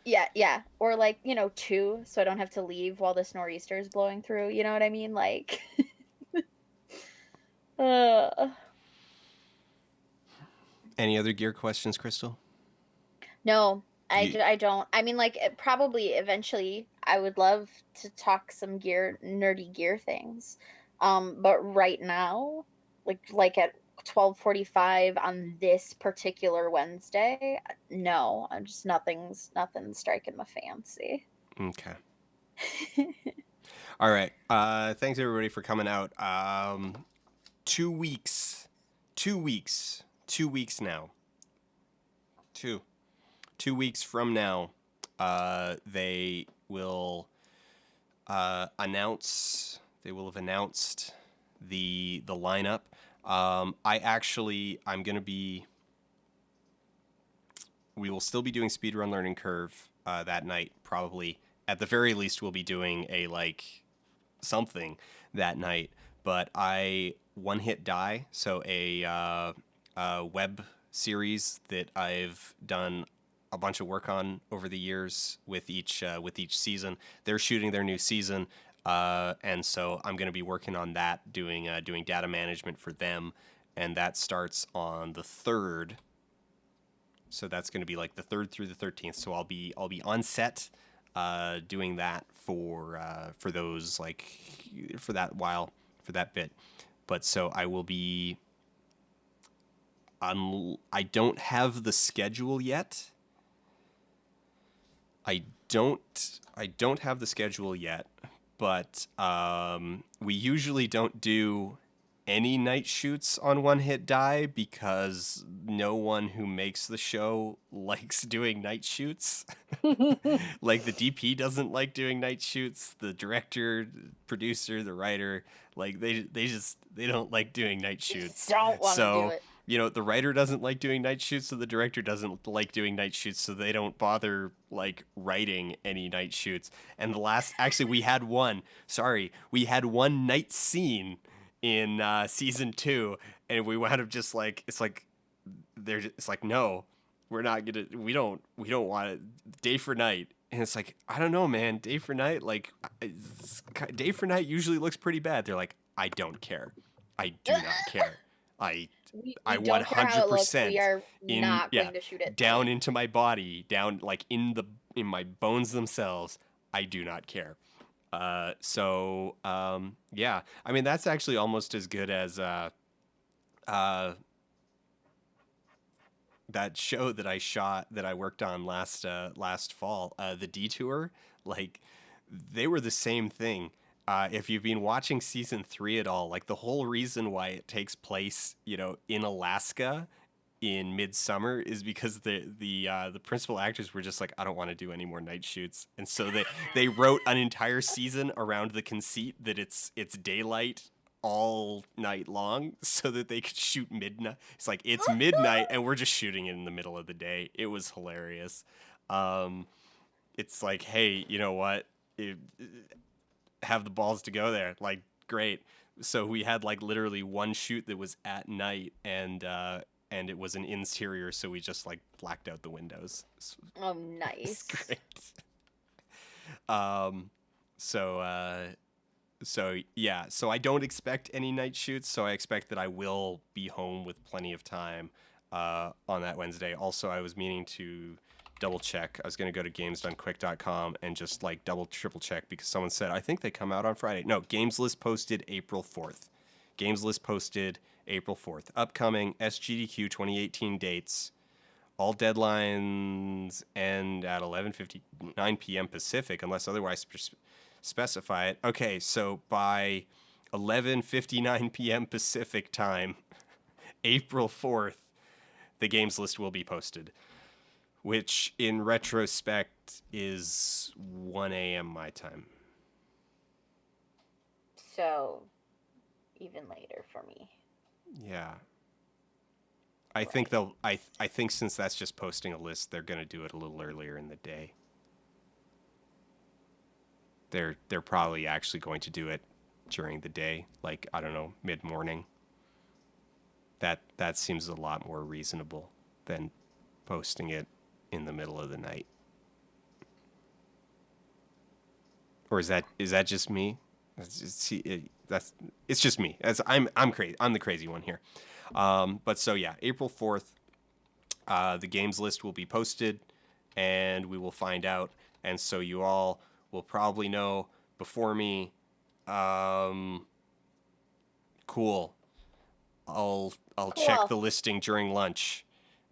yeah, or like, 2, so I don't have to leave while this nor'easter is blowing through. You know what I mean? Like, uh, Any other gear questions, Crystal? no, You, I don't. I mean, like, probably eventually I would love to talk some nerdy gear things. But right now, like at 12:45 on this particular Wednesday, no, I'm just nothing's striking my fancy. okay. All right. Thanks everybody for coming out. 2 weeks. 2 weeks. 2 weeks now. 2 weeks from now, they will announce. They will have announced the lineup. I'm gonna be. We will still be doing Speedrun Learning Curve that night. Probably at the very least, we'll be doing a something that night. But I One Hit Die, so a web series that I've done a bunch of work on over the years with each season. They're shooting their new season, and so I'm going to be working on that, doing data management for them, and that starts on the 3rd. So that's going to be like the 3rd through the 13th. So I'll be on set, doing that for those, like, for that bit. But so I will be. I don't have the schedule yet. I don't have the schedule yet, but we usually don't do any night shoots on One Hit Die because no one who makes the show likes doing night shoots. Like, the DP doesn't like doing night shoots. The director, producer, the writer, like, they don't like doing night shoots. Don't want to do it. The writer doesn't like doing night shoots, so the director doesn't like doing night shoots, so they don't bother, like, writing any night shoots. And we had one night scene in season 2, and we wound up just like, it's like no, we don't want it, day for night. And it's like, I don't know, man, day for night, like, day for night usually looks pretty bad. They're like, I don't care, I do not care. I don't care how it looks. 100% We are not going to shoot it down into my body, down, like, in my bones themselves. I do not care. Yeah, I mean, that's actually almost as good as that show that I worked on last fall, The Detour. Like, they were the same thing. if you've been watching season 3 at all, like the whole reason why it takes place, in Alaska in midsummer is because the principal actors were just like, I don't want to do any more night shoots, and so they wrote an entire season around the conceit that it's daylight all night long so that they could shoot midnight. It's like it's midnight and we're just shooting it in the middle of the day. It was hilarious. It's like, hey, you know what? Have the balls to go there. Like, great. So we had like literally one shoot that was at night, and it was an interior, so we just like blacked out the windows. Oh, nice. Great. So yeah, so I don't expect any night shoots, so I expect that I will be home with plenty of time on that Wednesday. Also, I was meaning to double check. I was going to go to gamesdonequick.com and just like triple check, because someone said, I think they come out on Friday. No, Games List posted April 4th. Games List posted April 4th. Upcoming SGDQ 2018 dates. All deadlines end at 11:59 p.m. Pacific, unless otherwise specify it. Okay, so by 11:59 p.m. Pacific time, April 4th, the Games List will be posted, which in retrospect is 1 a.m. my time. So, even later for me. Yeah. I think they'll. I think since that's just posting a list, they're gonna do it a little earlier in the day. They're probably actually going to do it during the day, like, I don't know, mid-morning. That seems a lot more reasonable than posting it in the middle of the night. Or is that just me? It's just me. I'm crazy. I'm the crazy one here. But so yeah, April 4th, the Games List will be posted, and we will find out. And so you all will probably know before me. Cool. I'll Cool. check the listing during lunch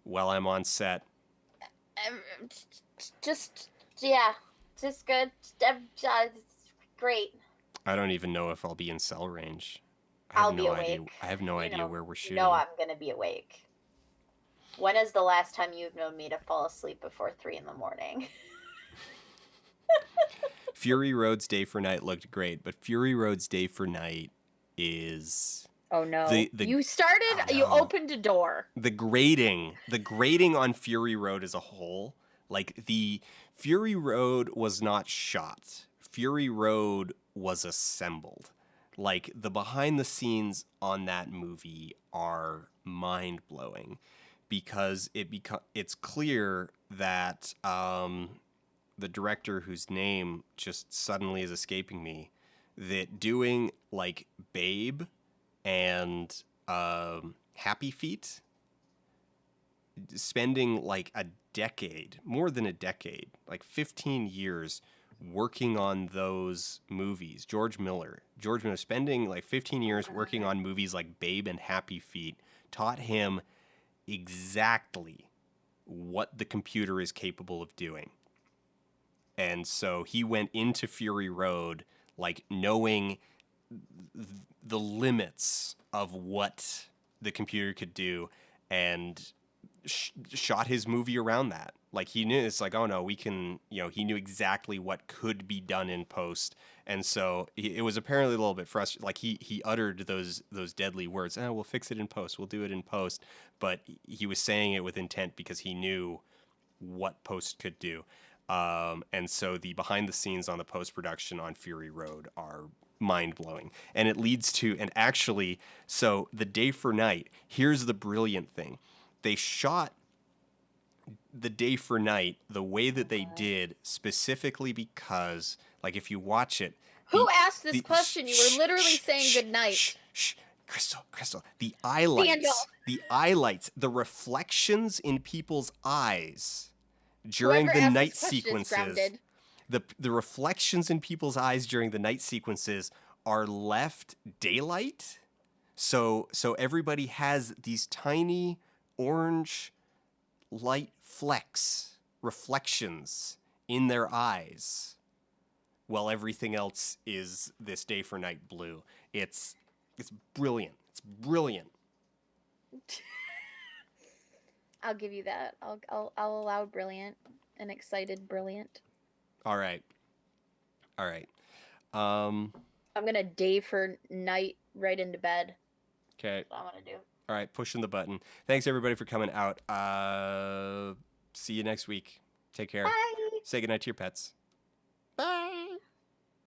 while I'm on set. Just good. It's great. I don't even know if I'll be in cell range. I'll be awake. I have no idea where we're shooting. No, I'm gonna be awake. When is the last time you've known me to fall asleep before 3 a.m? Fury Road's Day for Night looked great, but Fury Road's Day for Night is... Oh no! You started. You opened a door. The grading on Fury Road as a whole, like the Fury Road was not shot. Fury Road was assembled. Like the behind the scenes on that movie are mind blowing, because it's clear that the director, whose name just suddenly is escaping me, that doing like Babe and Happy Feet, spending like a decade, more than a decade, like 15 years working on those movies. George Miller spending like 15 years working on movies like Babe and Happy Feet taught him exactly what the computer is capable of doing. And so he went into Fury Road like knowing the limits of what the computer could do, and shot his movie around that. Like he knew, it's like, oh no, we can, he knew exactly what could be done in post. And so it was apparently a little bit frustrating. Like he uttered those deadly words, we'll fix it in post, we'll do it in post. But he was saying it with intent because he knew what post could do. And so the behind the scenes on the post-production on Fury Road are mind-blowing. And it leads to, and actually, so the Day for Night, here's the brilliant thing. They shot the Day for Night the way that they did specifically because, like, if you watch it... Who asked this question? You were literally saying goodnight. Crystal. The highlights, the reflections in people's eyes during the night sequences, the reflections in people's eyes during the night sequences are left daylight. So everybody has these tiny orange light reflections in their eyes while everything else is this day for night blue. It's brilliant. It's brilliant. I'll give you that. I'll allow brilliant and excited brilliant. All right. I'm gonna day for night right into bed. Okay. That's what I'm gonna do. All right, pushing the button. Thanks everybody for coming out. See you next week. Take care. Bye. Say goodnight to your pets. Bye.